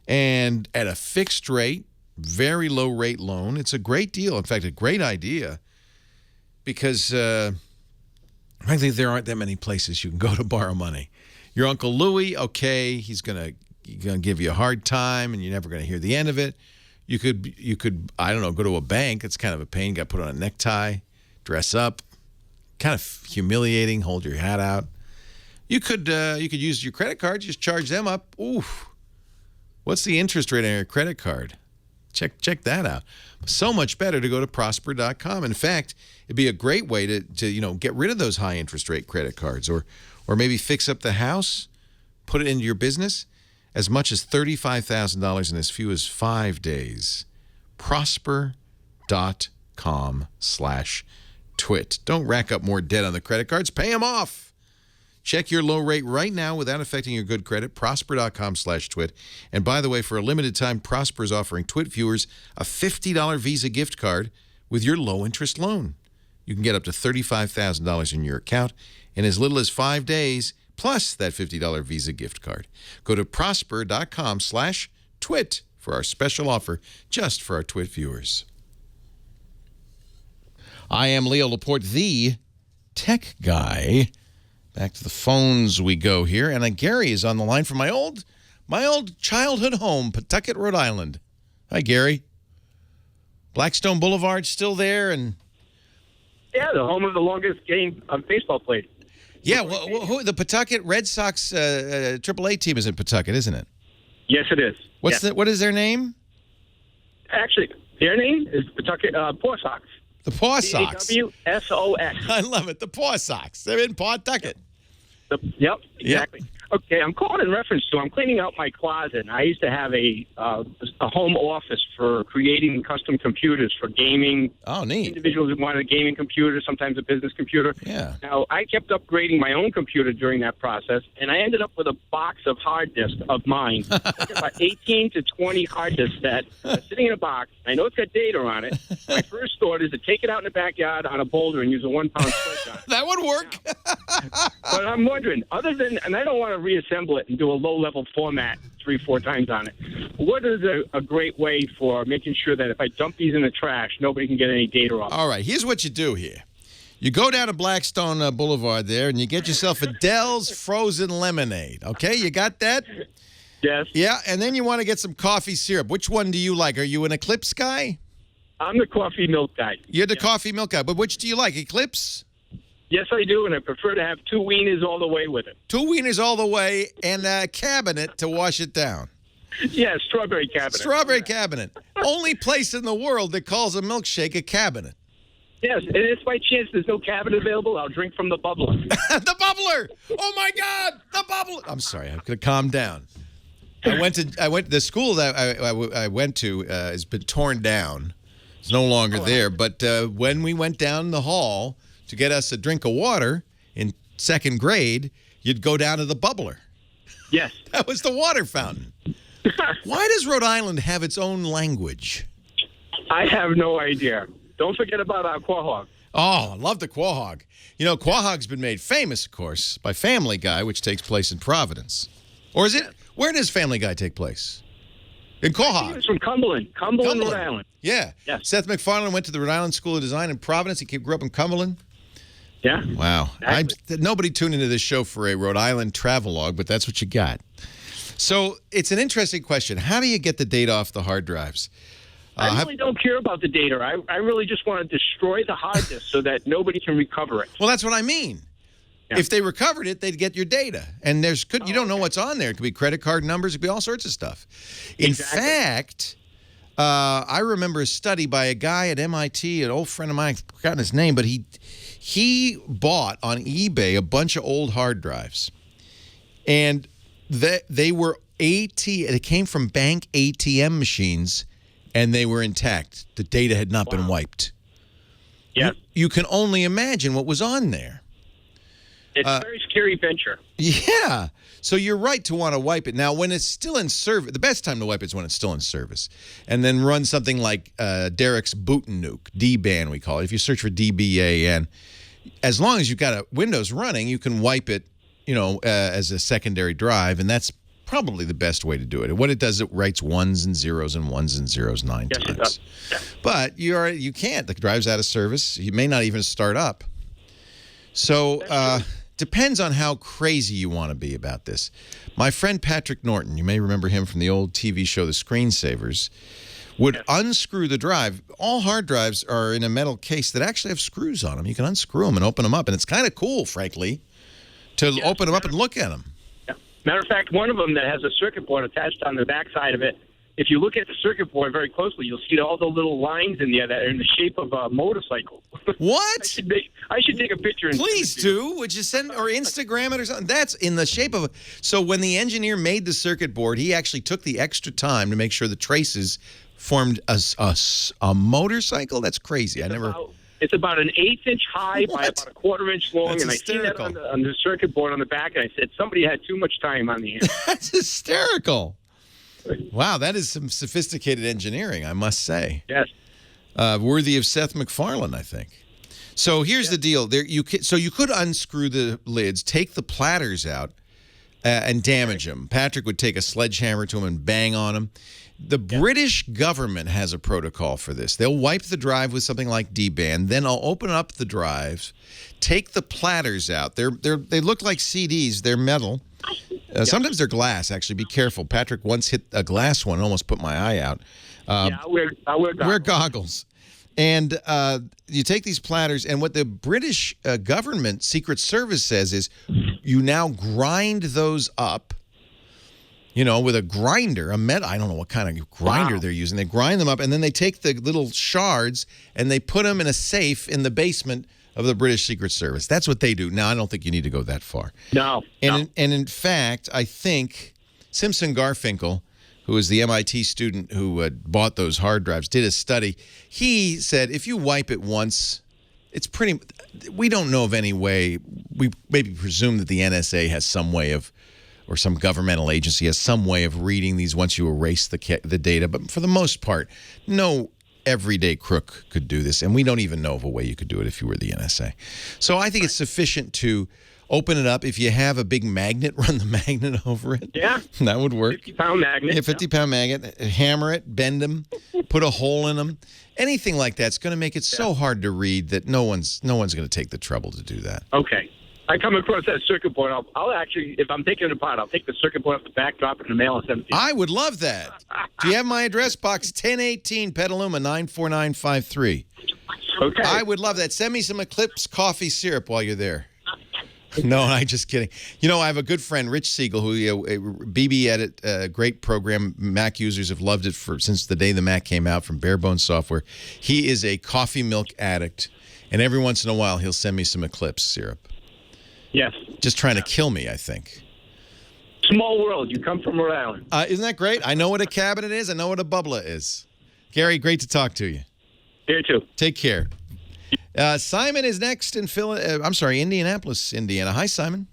and at a fixed rate, very low rate loan. It's a great deal. In fact, a great idea because frankly, there aren't that many places you can go to borrow money. Your Uncle Louie, okay, he's gonna give you a hard time, and you're never gonna hear the end of it. You could I don't know, go to a bank. It's kind of a pain. Got to put on a necktie, dress up, kind of humiliating. Hold your hat out. You could use your credit card. Just charge them up. Ooh, what's the interest rate on your credit card? Check that out. So much better to go to prosper.com. In fact, it'd be a great way to get rid of those high interest rate credit cards, or maybe fix up the house, put it into your business, as much as $35,000 in as few as 5 days. Prosper.com/twit. Don't rack up more debt on the credit cards. Pay them off. Check your low rate right now without affecting your good credit. Prosper.com/twit. And by the way, for a limited time, Prosper is offering Twit viewers a $50 Visa gift card with your low interest loan. You can get up to $35,000 in your account in as little as 5 days. plus that $50 Visa gift card. Go to prosper.com/twit for our special offer just for our Twit viewers. I am Leo Laporte, the tech guy. Back to the phones we go here, and Gary is on the line from my old childhood home, Pawtucket, Rhode Island. Hi, Gary. Blackstone Boulevard still there, and yeah, the home of the longest game of baseball played. Yeah, well, the Pawtucket Red Sox AAA team is in Pawtucket, isn't it? Yes, it is. What is their name? Actually, their name is Pawtucket Paw Sox. The Paw Sox. PAWSOX. I love it. The Paw Sox. They're in Pawtucket. Yep, exactly. Yep. Okay, I'm calling in reference to I'm cleaning out my closet. And I used to have a home office for creating custom computers for gaming. Oh, neat. Individuals who wanted a gaming computer, sometimes a business computer. Yeah. Now, I kept upgrading my own computer during that process, and I ended up with a box of hard disks of mine. About 18 to 20 hard disks that are sitting in a box. I know it's got data on it. My first thought is to take it out in the backyard on a boulder and use a 1-pound sledge on it. That would work. But I'm wondering, other than, and I don't want to reassemble it and do a low-level format 3-4 times on it, what is a great way for making sure that if I dump these in the trash, nobody can get any data off? All right, here's what you do here. You go down to Blackstone Boulevard there, and you get yourself a Dell's Frozen Lemonade. Okay, you got that? Yes. Yeah, and then you want to get some coffee syrup. Which one do you like? Are you an Eclipse guy? I'm the coffee milk guy. You're the coffee milk guy, but which do you like, Eclipse? Yes, I do, and I prefer to have 2 wieners all the way with it. 2 wieners all the way, and a cabinet to wash it down. Yeah, strawberry cabinet. Strawberry cabinet. Only place in the world that calls a milkshake a cabinet. Yes, and if by chance there's no cabinet available, I'll drink from the bubbler. The bubbler! Oh my God, the bubbler! I'm sorry, I'm gonna calm down. I went to the school that I went to has been torn down. It's no longer there. But when we went down the hall to get us a drink of water in 2nd grade, you'd go down to the bubbler. Yes. That was the water fountain. Why does Rhode Island have its own language? I have no idea. Don't forget about our quahog. Oh, I love the quahog. You know, quahog's been made famous, of course, by Family Guy, which takes place in Providence. Or is it? Where does Family Guy take place? In Quahog. It's from Cumberland, Rhode Island. Yeah. Yes. Seth MacFarlane went to the Rhode Island School of Design in Providence. He grew up in Cumberland. Yeah. Wow. Exactly. Nobody tuned into this show for a Rhode Island travelogue, but that's what you got. So it's an interesting question. How do you get the data off the hard drives? I really don't care about the data. I really just want to destroy the hard disk so that nobody can recover it. Well, that's what I mean. Yeah. If they recovered it, they'd get your data. And you don't know what's on there. It could be credit card numbers. It could be all sorts of stuff. In fact, I remember a study by a guy at MIT, an old friend of mine, I've forgotten his name, but he bought on eBay a bunch of old hard drives. And they came from bank ATM machines, and they were intact. The data had not been wiped. Yeah. You can only imagine what was on there. It's a very scary venture. Yeah. So you're right to want to wipe it. Now, when it's still in service, the best time to wipe it is when it's still in service. And then run something like Derek's Boot and Nuke, DBAN we call it. If you search for DBAN, as long as you've got a Windows running, you can wipe it, as a secondary drive, and that's probably the best way to do it. What it does, it writes 1s and 0s and 1s and 0s 9 times. It does. Yeah. But you can't. The drive's out of service. You may not even start up. So depends on how crazy you want to be about this. My friend Patrick Norton, you may remember him from the old TV show The Screensavers, would unscrew the drive. All hard drives are in a metal case that actually have screws on them. You can unscrew them and open them up, and it's kind of cool, frankly, to open them up and look at them. Yeah. Matter of fact, one of them that has a circuit board attached on the backside of it, if you look at the circuit board very closely, you'll see all the little lines in there that are in the shape of a motorcycle. What? I should take a picture. And Please do. Would you send or Instagram it or something? That's in the shape of a. So when the engineer made the circuit board, he actually took the extra time to make sure the traces formed a motorcycle. That's crazy. It's about an 1/8 inch high by about a 1/4 inch long, That's and hysterical. I see that on the circuit board on the back, and I said somebody had too much time on the end. That's hysterical. Wow, that is some sophisticated engineering, I must say. Yes. Worthy of Seth MacFarlane, I think. So here's the deal. You could unscrew the lids, take the platters out, and damage them. Patrick would take a sledgehammer to them and bang on them. The British government has a protocol for this. They'll wipe the drive with something like D-band. Then I'll open up the drives, take the platters out. They look like CDs. They're metal. Sometimes they're glass, actually. Be careful. Patrick once hit a glass one, almost put my eye out. I wear goggles. Wear goggles. And you take these platters, and what the British government Secret Service says is you now grind those up, with a grinder, I don't know what kind of grinder they're using. They grind them up, and then they take the little shards, and they put them in a safe in the basement of the British Secret Service. That's what they do. Now, I don't think you need to go that far. No. And in fact, I think Simpson Garfinkel, who is the MIT student who bought those hard drives, did a study. He said if you wipe it once, we don't know of any way. We maybe presume that the NSA has some way of, or some governmental agency has some way of reading these once you erase the data. But for the most part, no everyday crook could do this. And we don't even know of a way you could do it if you were the NSA. So I think it's sufficient to open it up. If you have a big magnet, run the magnet over it. Yeah. That would work. 50-pound magnet. Yeah, 50-pound magnet. Hammer it, bend them, put a hole in them. Anything like that's going to make it so hard to read that no one's going to take the trouble to do that. Okay. I come across that circuit board. I'll actually, if I'm taking it apart, I'll take the circuit board off the back, drop it in the mail, and send it to you. I would love that. Do you have my address? Box 1018, Petaluma 94953. Okay. I would love that. Send me some Eclipse coffee syrup while you're there. No, I'm just kidding. I have a good friend, Rich Siegel, who BB Edit, a great program. Mac users have loved it since the day the Mac came out from Bare Bones Software. He is a coffee milk addict, and every once in a while he'll send me some Eclipse syrup. Yes. Just trying to kill me, I think. Small world. You come from Rhode Island. Isn't that great? I know what a cabinet is. I know what a bubbler is. Gary, great to talk to you. Here too. Take care. Simon is next in Indianapolis, Indiana. Hi, Simon.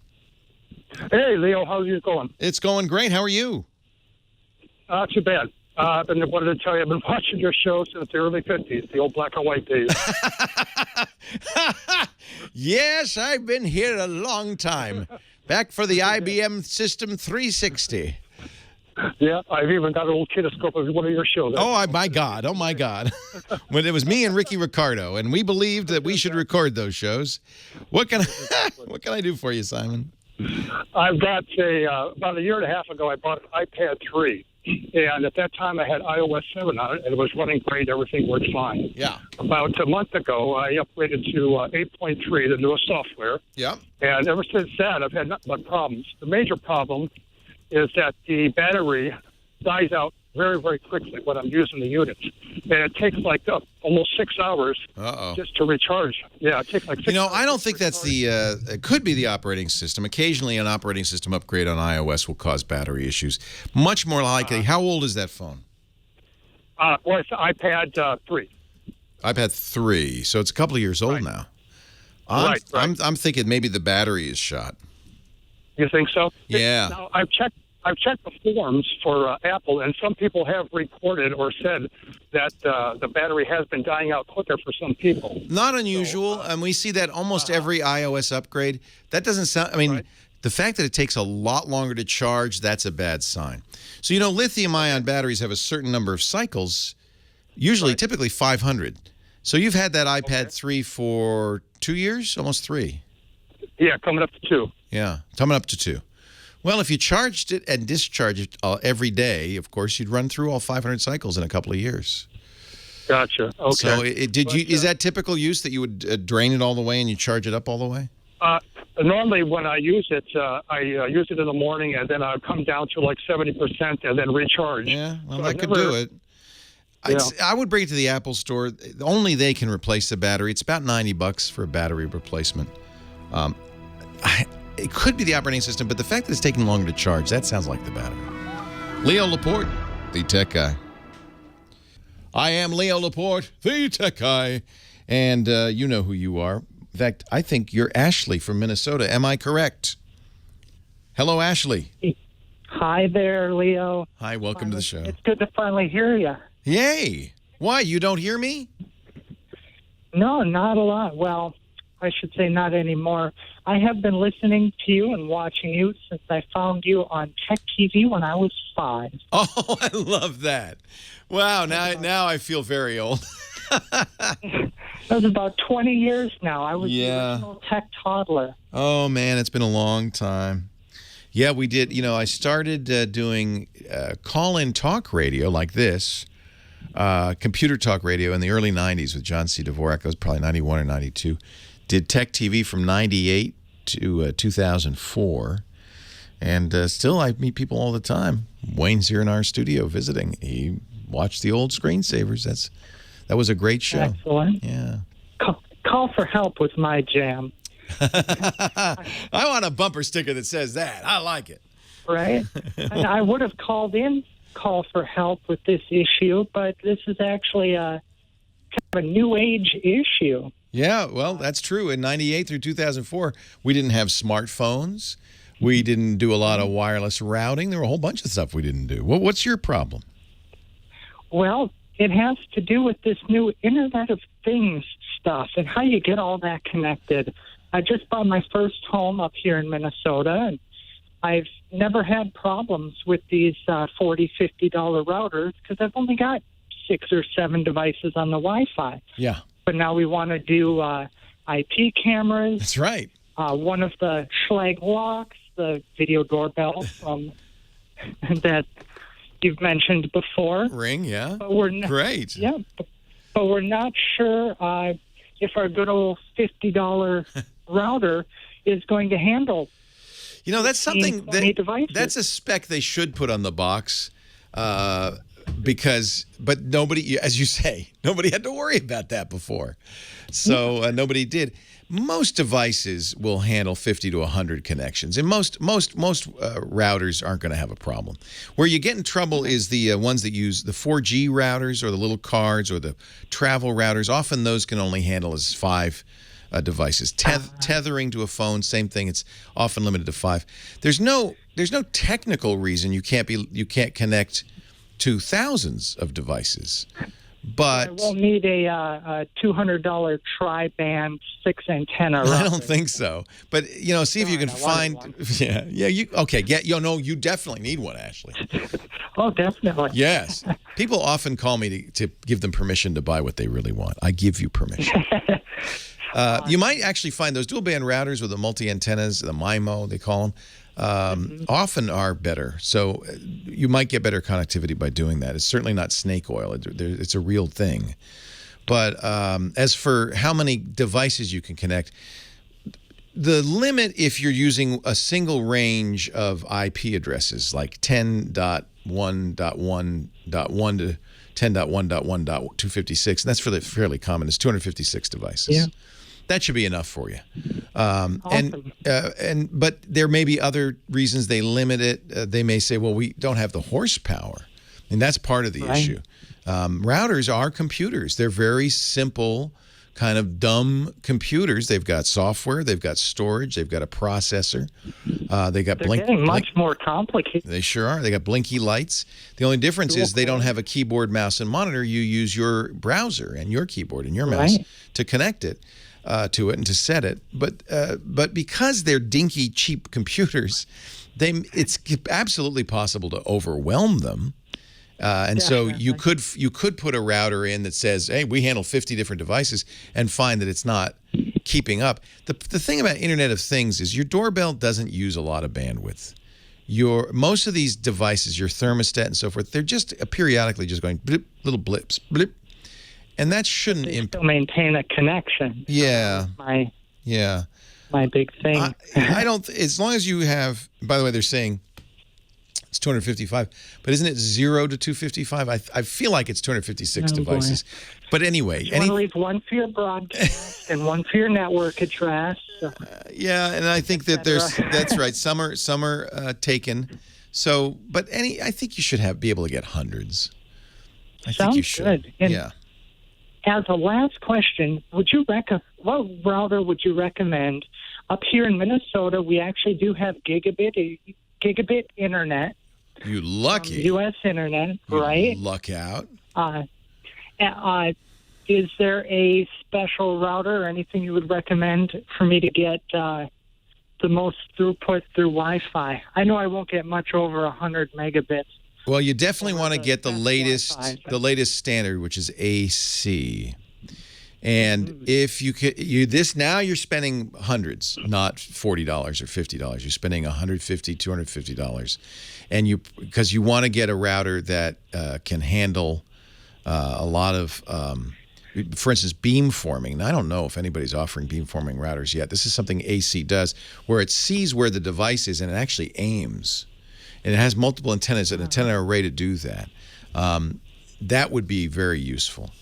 Hey, Leo. How's it going? It's going great. How are you? Not too bad. I've been wanted to tell you, I've been watching your show since the early 50s, the old black and white days. Yes, I've been here a long time. Back for the IBM System 360. Yeah, I've even got an old kinetoscope of one of your shows. Oh, my God. When it was me and Ricky Ricardo, and we believed that we should record those shows. What can I do for you, Simon? I've got about a year and a half ago, I bought an iPad 3. And at that time, I had iOS 7 on it, and it was running great. Everything worked fine. Yeah. About a month ago, I upgraded to 8.3, the newest software. Yeah. And ever since that, I've had nothing but problems. The major problem is that the battery dies out very, very quickly when I'm using the unit. And it takes almost 6 hours just to recharge. Yeah, it takes 6 hours. I don't think that's it could be the operating system. Occasionally, an operating system upgrade on iOS will cause battery issues. Much more likely, how old is that phone? Well, it's iPad 3. iPad 3, so it's a couple of years old now. Right. I'm thinking maybe the battery is shot. You think so? Yeah. Now, I've checked the forums for Apple, and some people have reported or said that the battery has been dying out quicker for some people. Not unusual, and we see that almost every iOS upgrade. That doesn't sound. I mean, the fact that it takes a lot longer to charge, that's a bad sign. So lithium-ion batteries have a certain number of cycles, typically 500. So you've had that iPad 3 for 2 years, almost 3. Yeah, coming up to 2. Yeah, coming up to 2. Well, if you charged it and discharged it every day, of course, you'd run through all 500 cycles in a couple of years. Gotcha. Okay. So is that typical use that you would drain it all the way and you charge it up all the way? Normally, when I use it, I use it in the morning, and then I come down to 70% and then recharge. Yeah, well, that could do it. Yeah. I would bring it to the Apple store. Only they can replace the battery. It's about $90 for a battery replacement. It could be the operating system, but the fact that it's taking longer to charge, that sounds like the battery. Leo Laporte, the tech guy. I am Leo Laporte, the tech guy. And you know who you are. In fact, I think you're Ashley from Minnesota. Am I correct? Hello, Ashley. Hi there, Leo. Hi, welcome to the show. It's good to finally hear you. Yay. Why, you don't hear me? No, not a lot. Well, I should say not anymore. I have been listening to you and watching you since I found you on Tech TV when I was 5. Oh, I love that. Wow, now I feel very old. That was about 20 years now. I was the original tech toddler. Oh, man, it's been a long time. Yeah, we did. You know, I started doing call-in talk radio like this, computer talk radio in the early 90s with John C. Dvorak. I was probably 91 or 92. Did Tech TV from 98 to 2004. And still, I meet people all the time. Wayne's here in our studio visiting. He watched the old screensavers. That was a great show. Excellent. Yeah. Call for help was my jam. I want a bumper sticker that says that. I like it. Right? And I would have called in call for help with this issue, but this is actually kind of a new age issue. Yeah, well, that's true. In 98 through 2004, we didn't have smartphones. We didn't do a lot of wireless routing. There were a whole bunch of stuff we didn't do. What's your problem? Well, it has to do with this new Internet of Things stuff and how you get all that connected. I just bought my first home up here in Minnesota, and I've never had problems with these $40, $50 routers because I've only got 6 or 7 devices on the Wi-Fi. Yeah. But now we want to do IP cameras. That's right. One of the Schlag locks, the video doorbell that you've mentioned before. Ring, yeah. But we're not, great. Yeah, but we're not sure if our good old $50 router is going to handle. You know, that's something that's a spec they should put on the box. But nobody, as you say, nobody had to worry about that before. So nobody did. Most devices will handle 50 to 100 connections, and most routers aren't going to have a problem. Where you get in trouble is the ones that use the 4G routers or the little cards or the travel routers. Often those can only handle as 5 devices. Tethering to a phone, same thing. It's often limited to 5. There's no technical reason you can't connect to thousands of devices. But I won't need a $200 tri-band 6 antenna. I don't think so. But see if you can find. Yeah. You definitely need one, Ashley. Oh, definitely. Yes. People often call me to give them permission to buy what they really want. I give you permission. You might actually find those dual band routers with the multi antennas, the MIMO they call them. Often are better. So you might get better connectivity by doing that. It's certainly not snake oil. It's a real thing. But as for how many devices you can connect, the limit if you're using a single range of IP addresses like 10.1.1.1 to 10.1.1.256, and that's fairly common, is 256 devices. Yeah. That should be enough for you. Awesome. But there may be other reasons they limit it. They may say, well, we don't have the horsepower. And that's part of the issue. Routers are computers. They're very simple, kind of dumb computers. They've got software. They've got storage. They've got a processor. They're getting much more complicated. They sure are. They got blinky lights. The only difference is they don't have a keyboard, mouse, and monitor. You use your browser and your keyboard and your mouse to connect it. To it and to set it, but because they're dinky, cheap computers, it's absolutely possible to overwhelm them, and so you could put a router in that says, "Hey, we handle 50 different devices," and find that it's not keeping up. The thing about Internet of Things is your doorbell doesn't use a lot of bandwidth. Most of these devices, your thermostat and so forth, they're just periodically just going blip, little blips, blip. And that shouldn't still maintain a connection. Yeah. My big thing. I don't. As long as you have. By the way, they're saying it's 255, but isn't it 0 to 255? I feel like it's 256 devices. Boy. But anyway, you want to leave one for your broadcast and one for your network address. Yeah, and I think that that's right. Some are taken. So, but I think you should be able to get hundreds. I think you should. Good. And as a last question, what router would you recommend? Up here in Minnesota, we actually do have gigabit internet. You lucky. U.S. internet, right? Luck out. Is there a special router or anything you would recommend for me to get the most throughput through Wi-Fi? I know I won't get much over 100 megabits. Well, you definitely want to get the latest Wi-Fi. standard, which is AC. And if now you're spending hundreds, not $40 or $50. You're spending $150, $250, and because you want to get a router that can handle a lot of, for instance, beamforming. Now, I don't know if anybody's offering beamforming routers yet. This is something AC does, where it sees where the device is and it actually aims, and it has multiple antennas, an antenna array to do that. That would be very useful.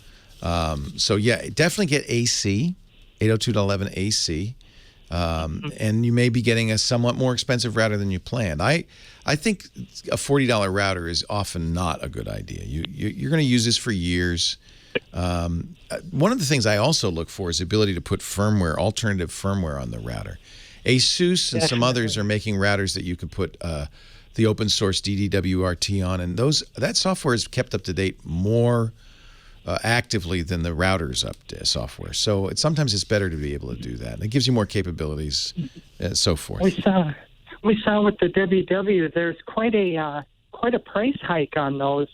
So yeah, definitely get AC, 802.11 AC, and you may be getting a somewhat more expensive router than you planned. I think a $40 router is often not a good idea. You're going to use this for years. One of the things I also look for is the ability to put alternative firmware on the router. ASUS and some others are making routers that you can put the open source DDWRT on, and that software is kept up to date more actively than the router's software. So sometimes it's better to be able to do that. It gives you more capabilities and so forth. We saw with the WW, there's quite a price hike on those.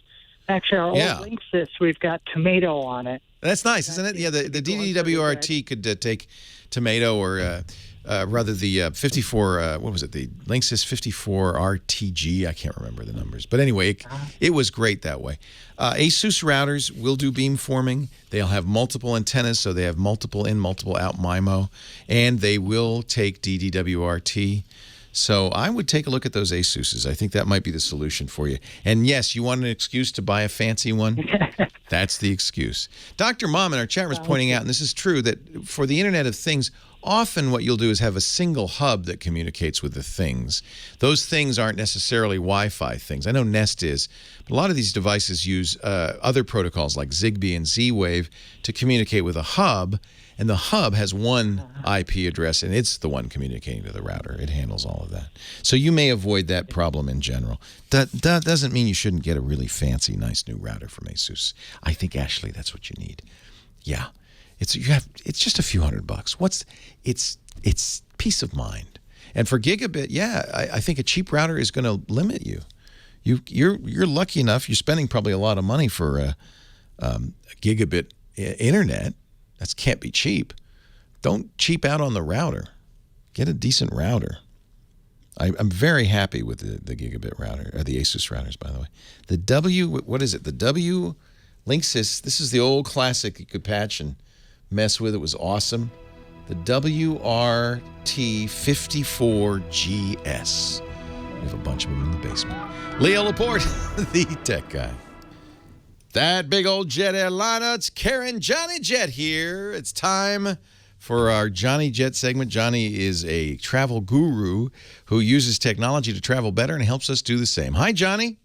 Actually, our old Linksys, we've got Tomato on it. That's nice, isn't it? Yeah, the DDWRT could take Tomato or rather the 54, what was it? The Linksys 54 RTG. I can't remember the numbers. But anyway, it was great that way. ASUS routers will do beamforming. They'll have multiple antennas, so they have multiple in, multiple out MIMO. And they will take DDWRT. So I would take a look at those ASUSs. I think that might be the solution for you. And yes, you want an excuse to buy a fancy one? That's the excuse. Dr. Mom in our chat room is pointing out, and this is true, that for the Internet of Things, often what you'll do is have a single hub that communicates with the things. Those things aren't necessarily Wi-Fi things. I know Nest is, but a lot of these devices use other protocols like Zigbee and Z-Wave to communicate with a hub, and the hub has one IP address, and it's the one communicating to the router. It handles all of that. So you may avoid that problem in general. That doesn't mean you shouldn't get a really fancy, nice new router from ASUS. I think, Ashley, that's what you need. Yeah. It's just a few $100. It's peace of mind. And for gigabit, I think a cheap router is going to limit you. You're lucky enough. You're spending probably a lot of money for a gigabit internet. That can't be cheap. Don't cheap out on the router. Get a decent router. I'm very happy with the gigabit router, or the ASUS routers, by the way. What is it? The W Linksys. This is the old classic you could patch and mess with. It was awesome. The WRT54GS. We have a bunch of them in the basement. Leo Laporte, the tech guy. That big old jet airliner. It's Karen Johnny Jet here. It's time for our Johnny Jet segment. Johnny is a travel guru who uses technology to travel better and helps us do the same. Hi, Johnny.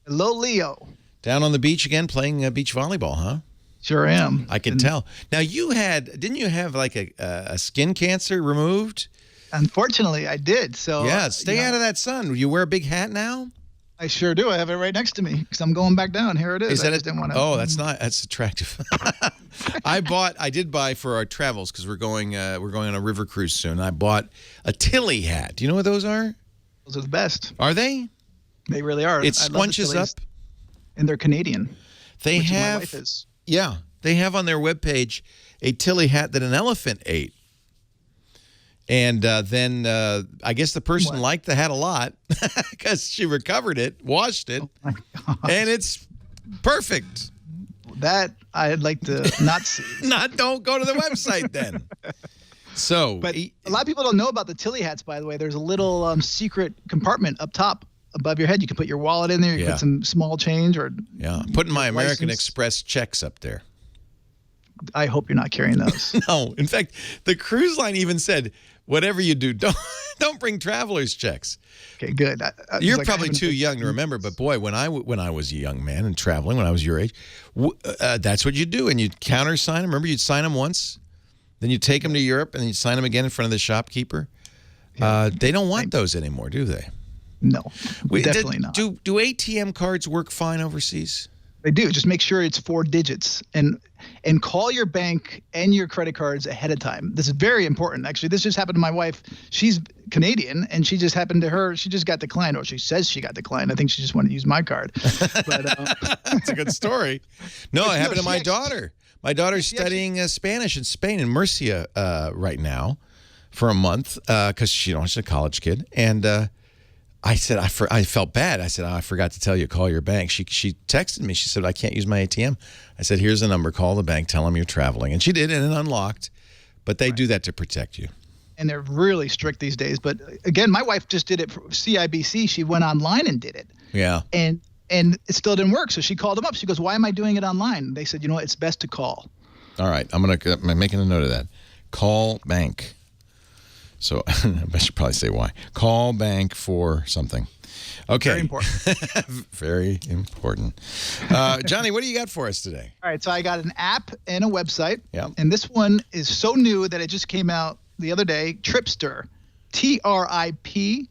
Hello, Leo. Down on the beach again playing beach volleyball, huh? Sure am. I can tell. Now, didn't you have like a skin cancer removed? Unfortunately, I did. So yeah, stay out of that sun. You wear a big hat now? I sure do. I have it right next to me because I'm going back down. Here it is. Oh, that's attractive. I did buy for our travels because we're going on a river cruise soon. I bought a Tilly hat. Do you know what those are? Those are the best. Are they? They really are. It scrunches up. And they're Canadian. They which have. My wife is. Yeah, they have on their webpage a Tilly hat that an elephant ate. And then I guess the person liked the hat a lot because she recovered it, washed it, and it's perfect. That I'd like to not see. Don't go to the website then. But a lot of people don't know about the Tilly hats, by the way. There's a little secret compartment up top above your head. You can put your wallet in there. You can put some small change or putting my American Express checks up there. I hope you're not carrying those. No. In fact, the cruise line even said, whatever you do, don't bring traveler's checks. Okay, good. You're probably too young to remember, but boy, when I was a young man and traveling, when I was your age, that's what you do. And you'd countersign them. Remember, you'd sign them once, then you'd take them to Europe, and you'd sign them again in front of the shopkeeper. They don't want those anymore, do they? No, definitely not. Do ATM cards work fine overseas? They do. Just make sure it's 4 digits and call your bank and your credit cards ahead of time. This is very important. Actually, this just happened to my wife. She's Canadian, and she just got declined, or she says she got declined. I think she just wanted to use my card. But it's a good story. No, it happened to my daughter. My daughter's studying Spanish in Spain, in Murcia right now for a month because she's a college kid. And I said, I felt bad. I said, I forgot to tell you, call your bank. She texted me. She said, I can't use my ATM. I said, here's the number. Call the bank. Tell them you're traveling. And she did, and it unlocked. But they do that to protect you. And they're really strict these days. But again, my wife just did it for CIBC. She went online and did it. Yeah. And it still didn't work. So she called them up. She goes, why am I doing it online? They said, it's best to call. All right. I'm making a note of that. Call bank. So I should probably say why. Call bank for something. Okay. Very important. Very important. Johnny, what do you got for us today? All right. So I got an app and a website. Yeah. And this one is so new that it just came out the other day. Tripster. TRIPSTIR.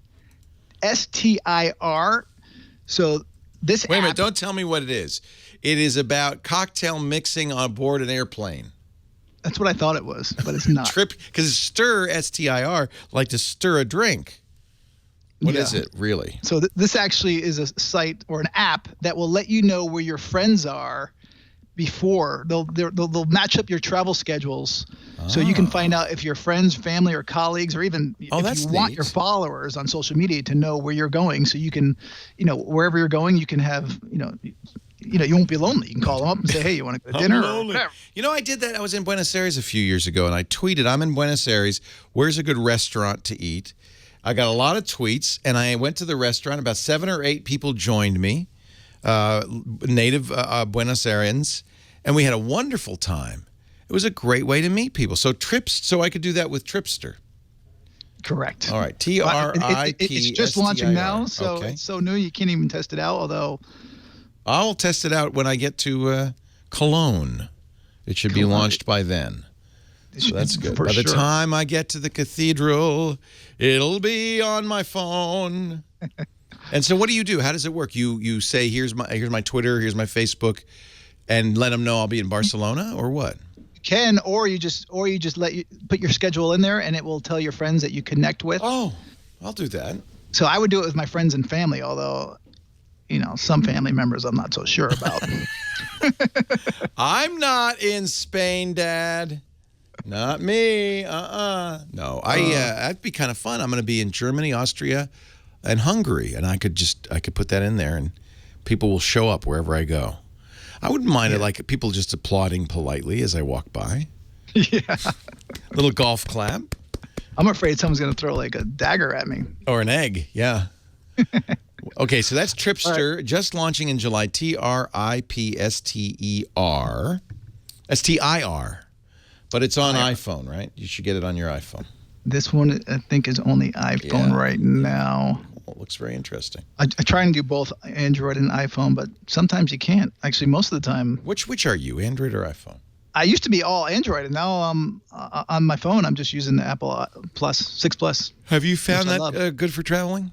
So this Wait a minute. Don't tell me what it is. It is about cocktail mixing on board an airplane. That's what I thought it was, but it's not. Because stir, S-T-I-R, like to stir a drink. What is it, really? So this actually is a site or an app that will let you know where your friends are before. They'll match up your travel schedules, so you can find out if your friends, family, or colleagues, or even if you want your followers on social media to know where you're going, so you can, wherever you're going, you can have, you won't be lonely. You can call them up and say, hey, you want to go to dinner? Or whatever. I did that. I was in Buenos Aires a few years ago, and I tweeted, I'm in Buenos Aires. Where's a good restaurant to eat? I got a lot of tweets, and I went to the restaurant. About 7 or 8 people joined me, native Buenos Airians, and we had a wonderful time. It was a great way to meet people. So I could do that with Tripster. Correct. All right, TRIPSTIR. It's just launching now, so It's so new you can't even test it out, although... I'll test it out when I get to Cologne. It should be launched by then. So that's good. By the time I get to the cathedral, it'll be on my phone. And so what do you do? How does it work? You say, here's my Twitter, here's my Facebook, and let them know I'll be in Barcelona, or what? You can, or you just put your schedule in there, and it will tell your friends that you connect with. Oh, I'll do that. So I would do it with my friends and family, although... some family members I'm not so sure about. I'm not in Spain, Dad. Not me. No, that'd be kind of fun. I'm going to be in Germany, Austria, and Hungary, and I could put that in there, and people will show up wherever I go. I wouldn't mind it, like people just applauding politely as I walk by. Yeah. Little golf clap. I'm afraid someone's going to throw like a dagger at me. Or an egg, yeah. Okay, so that's Tripster, just launching in July. TRIPSTER. STIR. But it's on iPhone, right? You should get it on your iPhone. This one, I think, is only iPhone right now. Well, it looks very interesting. I try and do both Android and iPhone, but sometimes you can't. Actually, most of the time. Which are you, Android or iPhone? I used to be all Android, and now on my phone, I'm just using the Apple Plus, 6 Plus. Have you found that good for traveling?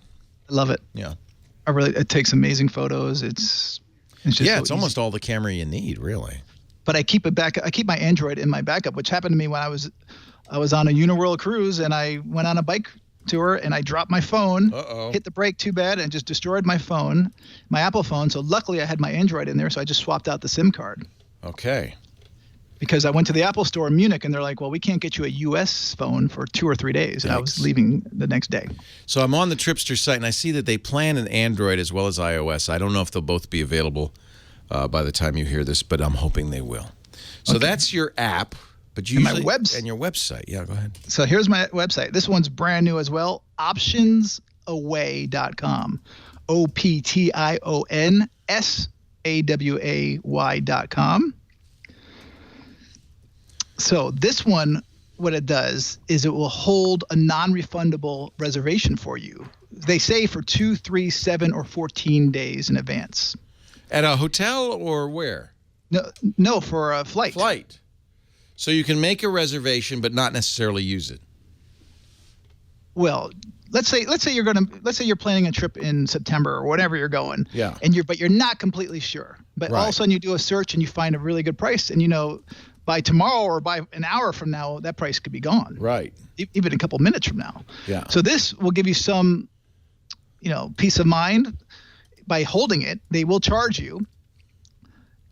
I love it. Yeah. It takes amazing photos. It's just almost all the camera you need, really. But I keep it back. I keep my Android in my backup, which happened to me when I was on a Uniworld cruise, and I went on a bike tour, and I dropped my phone, hit the brake too bad, and just destroyed my phone, my Apple phone. So luckily I had my Android in there, so I just swapped out the SIM card. Okay. Because I went to the Apple store in Munich, and they're like, well, we can't get you a U.S. phone for 2 or 3 days. And I was leaving the next day. So I'm on the Tripster site, and I see that they plan an Android as well as iOS. I don't know if they'll both be available by the time you hear this, but I'm hoping they will. So that's your app. But you and your website. Yeah, go ahead. So here's my website. This one's brand new as well. Optionsaway.com. OPTIONSAWAY.com. So this one, what it does is it will hold a non-refundable reservation for you. They say for 2, 3, 7, or 14 days in advance. At a hotel or where? No, for a flight. Flight. So you can make a reservation but not necessarily use it. Well, let's say you're planning a trip in September or whenever you're going. Yeah. But you're not completely sure. But all of a sudden you do a search and you find a really good price, and by tomorrow or by an hour from now, that price could be gone. Right. Even a couple minutes from now. Yeah. So this will give you some, peace of mind by holding it. They will charge you.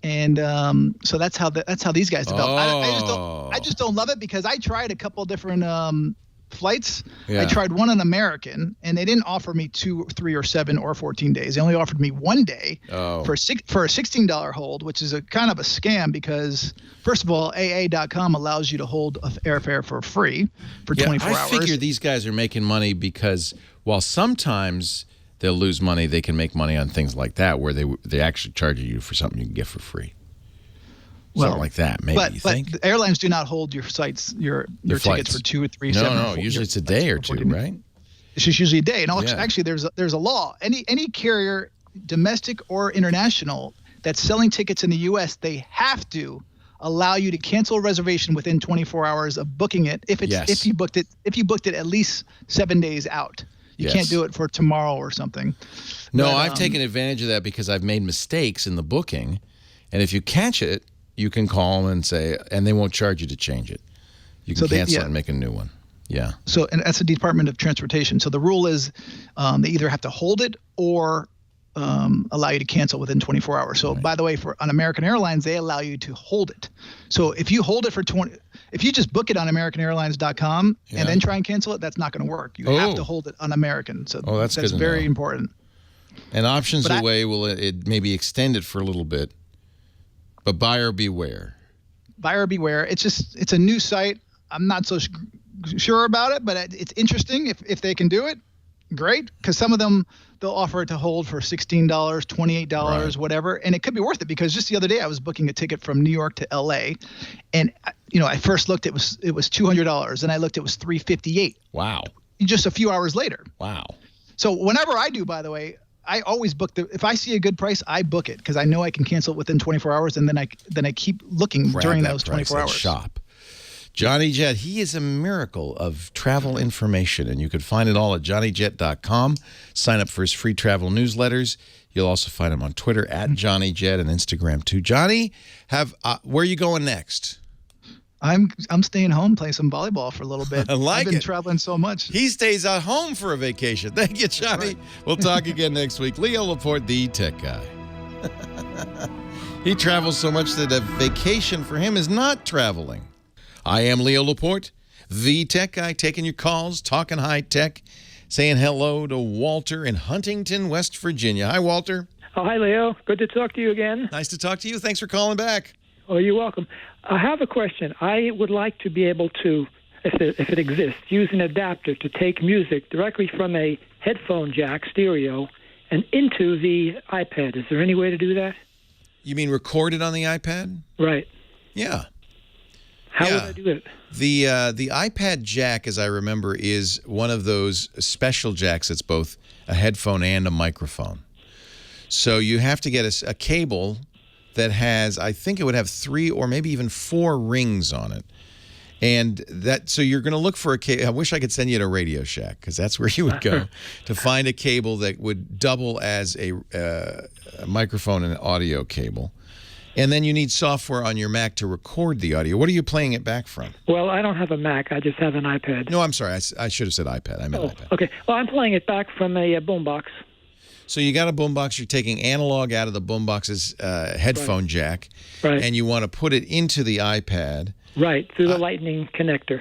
And so that's how these guys develop. I just don't love it because I tried a couple different flights. Yeah. I tried one on American, and they didn't offer me 2, 3, or 7 or 14 days. They only offered me 1 day for a $16 hold, which is a kind of a scam because first of all, AA.com allows you to hold airfare for free for 24 hours. I figure these guys are making money because while sometimes they'll lose money, they can make money on things like that where they actually charge you for something you can get for free. Something like that, maybe, you think? But the airlines do not hold your tickets for 2 or 3, 7. No, usually it's a day or two, right? It's just usually a day. And actually, there's a law. Any carrier, domestic or international, that's selling tickets in the U.S., they have to allow you to cancel a reservation within 24 hours of booking it if you booked it at least 7 days out. You can't do it for tomorrow or something. No, I've taken advantage of that because I've made mistakes in the booking, and if you catch it, you can call them and say, and they won't charge you to change it. You can cancel it and make a new one. Yeah. So, and that's the Department of Transportation. So the rule is they either have to hold it or allow you to cancel within 24 hours. So by the way, on American Airlines, they allow you to hold it. So if you hold it for if you just book it on AmericanAirlines.com and then try and cancel it, that's not going to work. You have to hold it on American. So that's very important. And options away will it maybe extend it for a little bit. But buyer beware. Buyer beware. It's a new site. I'm not so sure about it, but it's interesting. If they can do it, great. Because some of them, they'll offer it to hold for $16, $28, whatever. And it could be worth it because just the other day I was booking a ticket from New York to LA. And, I first looked, it was $200. And I looked, it was $358. Wow. Just a few hours later. Wow. So whenever I do, by the way, I always book if I see a good price, I book it because I know I can cancel it within 24 hours, and then I keep looking during those 24 hours. Shop. Johnny Jet, he is a miracle of travel information, and you can find it all at johnnyjet.com. Sign up for his free travel newsletters. You'll also find him on Twitter at Johnny Jet and Instagram too. Johnny, where are you going next? I'm staying home playing some volleyball for a little bit. I've been traveling so much. He stays at home for a vacation. Thank you, Johnny. Right. We'll talk again next week. Leo Laporte, the tech guy. He travels so much that a vacation for him is not traveling. I am Leo Laporte, the tech guy, taking your calls, talking high tech, saying hello to Walter in Huntington, West Virginia. Hi, Walter. Oh, hi, Leo. Good to talk to you again. Nice to talk to you. Thanks for calling back. Oh, you're welcome. I have a question. I would like to be able to, if it exists, use an adapter to take music directly from a headphone jack stereo and into the iPad. Is there any way to do that? You mean record it on the iPad? Right. Yeah. How would I do it? The iPad jack, as I remember, is one of those special jacks that's both a headphone and a microphone. So you have to get a cable that has, I think it would have 3 or maybe even 4 rings on it. And so you're going to look for a cable. I wish I could send you to Radio Shack because that's where you would go to find a cable that would double as a microphone and an audio cable. And then you need software on your Mac to record the audio. What are you playing it back from? Well, I don't have a Mac. I just have an iPad. No, I'm sorry. I should have said iPad. I meant iPad. Okay. Well, I'm playing it back from a boombox. So you got a boombox. You're taking analog out of the boombox's headphone jack, and you want to put it into the iPad. Right, through the lightning connector,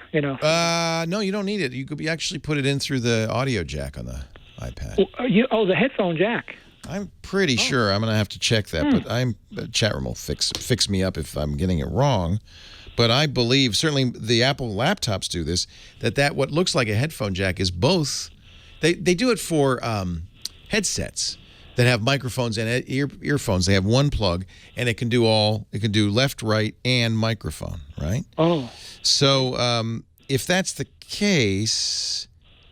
No, you don't need it. You could actually put it in through the audio jack on the iPad. The headphone jack. I'm pretty sure. I'm going to have to check that, but chat room will fix me up if I'm getting it wrong. But I believe, certainly the Apple laptops do this, that what looks like a headphone jack is both. They do it for headsets that have microphones and earphones. They have one plug, and it can do left, right, and microphone, right? Oh. So if that's the case,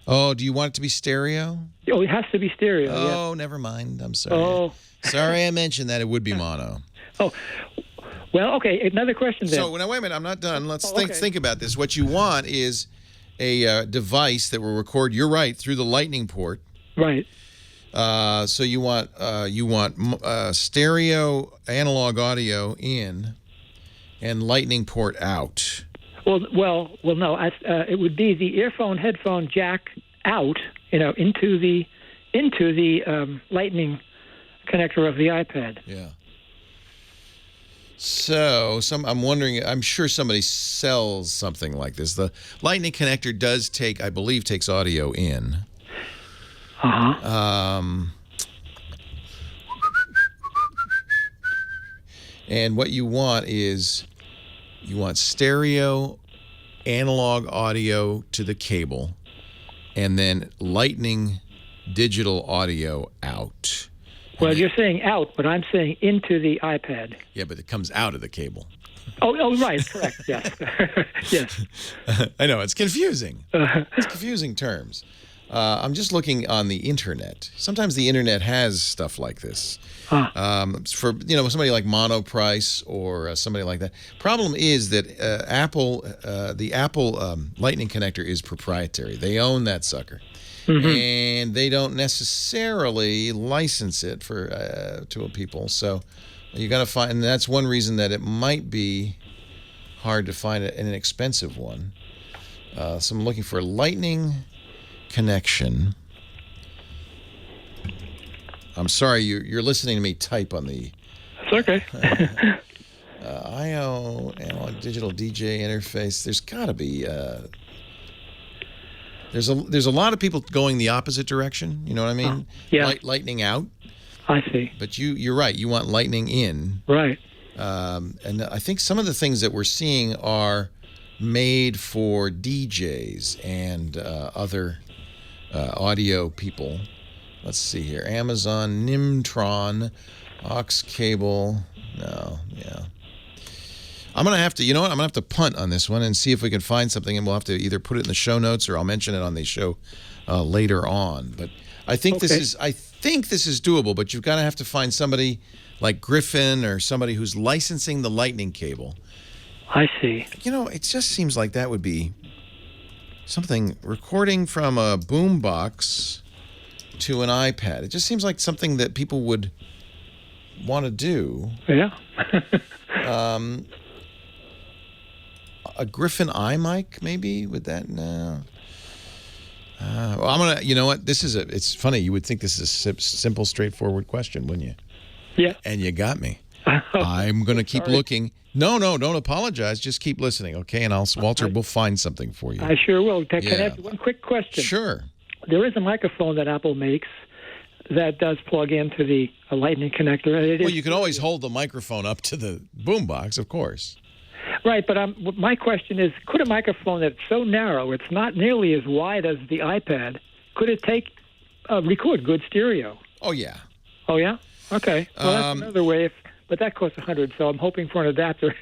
do you want it to be stereo? Oh, it has to be stereo. Oh, never mind. I'm sorry. Oh. Sorry I mentioned that. It would be mono. Oh. Well, okay. Another question then. So, wait a minute. I'm not done. Let's think about this. What you want is a device that will record. You're right, through the Lightning port. Right. So you want stereo analog audio in and Lightning port out. Well, no. It would be the earphone headphone jack out, into the Lightning connector of the iPad. Yeah. So I'm wondering. I'm sure somebody sells something like this. The Lightning connector does takes audio in. And what you want is stereo analog audio to the cable, and then Lightning digital audio out. Well, you're saying out, but I'm saying into the iPad. Yeah, but it comes out of the cable. Oh, right, correct, yes. Yes. I know, it's confusing. It's confusing terms. I'm just looking on the internet. Sometimes the internet has stuff like this. For somebody like Monoprice or somebody like that. Problem is that the Apple Lightning connector is proprietary. They own that sucker. And they don't necessarily license it to people. So you got to find, and that's one reason that it might be hard to find an inexpensive one. So I'm looking for Lightning connection. I'm sorry, you're listening to me type on the. It's okay. I/O analog digital DJ interface. There's got to be. There's a lot of people going the opposite direction. You know what I mean? Yeah. Lightning out. I see. But you're right. You want Lightning in. Right. And I think some of the things that we're seeing are made for DJs and other audio people. Let's see here. Amazon, Nimtron, aux cable. No, yeah. I'm going to have to, I'm going to have to punt on this one and see if we can find something, and we'll have to either put it in the show notes or I'll mention it on the show later on. But I think this is doable, but you've got to have to find somebody like Griffin or somebody who's licensing the Lightning cable. I see. It just seems like that would be something, recording from a boombox to an iPad. It just seems like something that people would want to do. Yeah. A Griffin iMic, maybe? Would that? No. Well, I'm going to, you know what? It's funny. You would think this is a simple, straightforward question, wouldn't you? Yeah. And you got me. I'm going to keep looking. No, don't apologize. Just keep listening, okay? And Walter will find something for you. I sure will. Can I ask one quick question? Sure. There is a microphone that Apple makes that does plug into the Lightning connector. Well, you can always hold the microphone up to the boombox, of course. Right, but my question is, could a microphone that's so narrow, it's not nearly as wide as the iPad, could it record good stereo? Oh, yeah. Oh, yeah? Okay. Well, that's another way, but that costs $100, so I'm hoping for an adapter.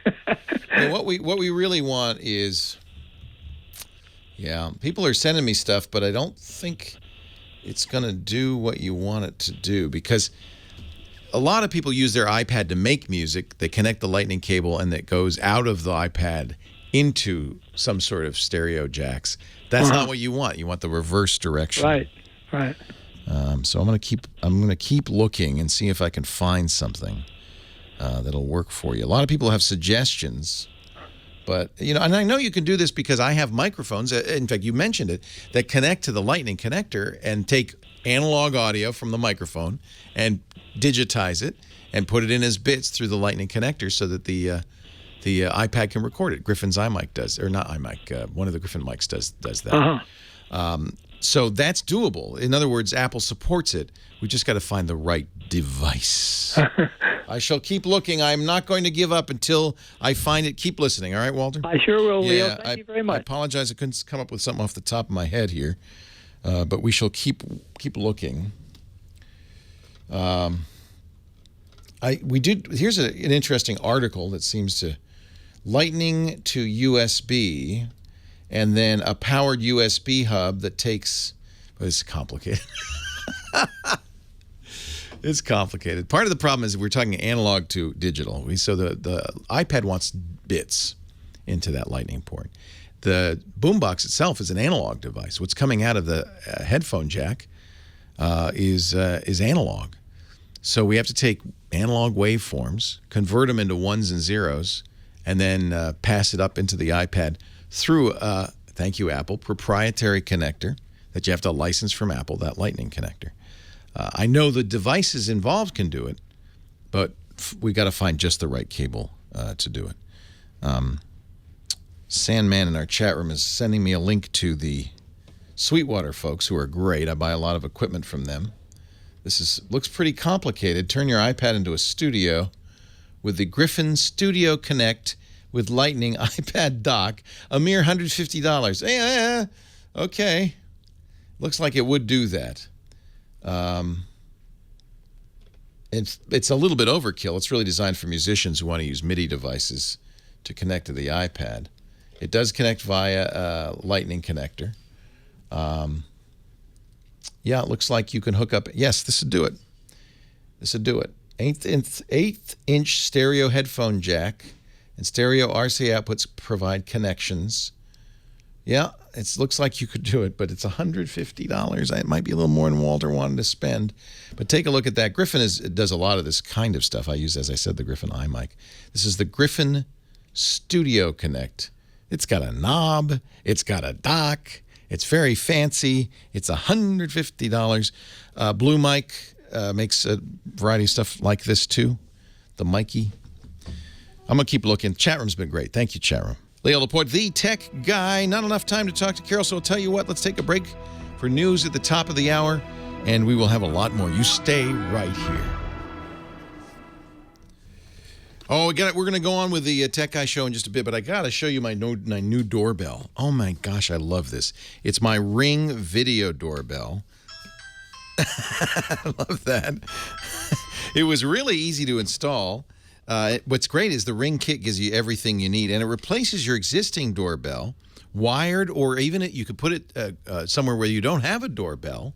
Well, what we really want is, people are sending me stuff, but I don't think it's going to do what you want it to do, because a lot of people use their iPad to make music. They connect the Lightning cable, and that goes out of the iPad into some sort of stereo jacks. That's not what you want. You want the reverse direction. Right. So I'm going to keep looking and see if I can find something that'll work for you. A lot of people have suggestions, but and I know you can do this because I have microphones. In fact, you mentioned it, that connect to the Lightning connector and take analog audio from the microphone and digitize it and put it in as bits through the Lightning connector so that the iPad can record it. Griffin's iMic does, or not iMic. One of the Griffin mics does that. So that's doable. In other words, Apple supports it. We just got to find the right device. I shall keep looking. I'm not going to give up until I find it. Keep listening. All right, Walter? I sure will, Leo. Thank you very much. I apologize. I couldn't come up with something off the top of my head here. But we shall keep looking. Here's an interesting article that seems to Lightning to USB, and then a powered USB hub that takes. Well, it's complicated. It's complicated. Part of the problem is we're talking analog to digital. So the iPad wants bits into that Lightning port. The boombox itself is an analog device. What's coming out of the headphone jack is analog. So we have to take analog waveforms, convert them into ones and zeros, and then pass it up into the iPad through, thank you, Apple, proprietary connector that you have to license from Apple, that Lightning connector. I know the devices involved can do it, but we got to find just the right cable to do it. Sandman in our chat room is sending me a link to the Sweetwater folks, who are great. I buy a lot of equipment from them. This looks pretty complicated. Turn your iPad into a studio with the Griffin Studio Connect with Lightning iPad dock, a mere $150. Okay. Looks like it would do that. It's a little bit overkill. It's really designed for musicians who want to use MIDI devices to connect to the iPad. It does connect via Lightning connector. Yeah, it looks like you can hook up. Yes, this would do it. This would do it. Eighth-inch stereo headphone jack and stereo RCA outputs provide connections. Yeah, it looks like you could do it, but it's $150. It might be a little more than Walter wanted to spend. But take a look at that. Griffin does a lot of this kind of stuff. I use, as I said, the Griffin iMic. This is the Griffin Studio Connect. It's got a knob. It's got a dock. It's very fancy. It's $150. Blue Mic makes a variety of stuff like this too. The Mikey. I'm going to keep looking. Chat room's been great. Thank you, chat room. Leo Laporte, the tech guy. Not enough time to talk to Carol, so I'll tell you what. Let's take a break for news at the top of the hour, and we will have a lot more. You stay right here. Oh, we're going to go on with the Tech Guy show in just a bit, but I got to show you my new doorbell. Oh, my gosh, I love this. It's my Ring video doorbell. I love that. It was really easy to install. What's great is the Ring kit gives you everything you need, and it replaces your existing doorbell, wired, or even you could put it somewhere where you don't have a doorbell,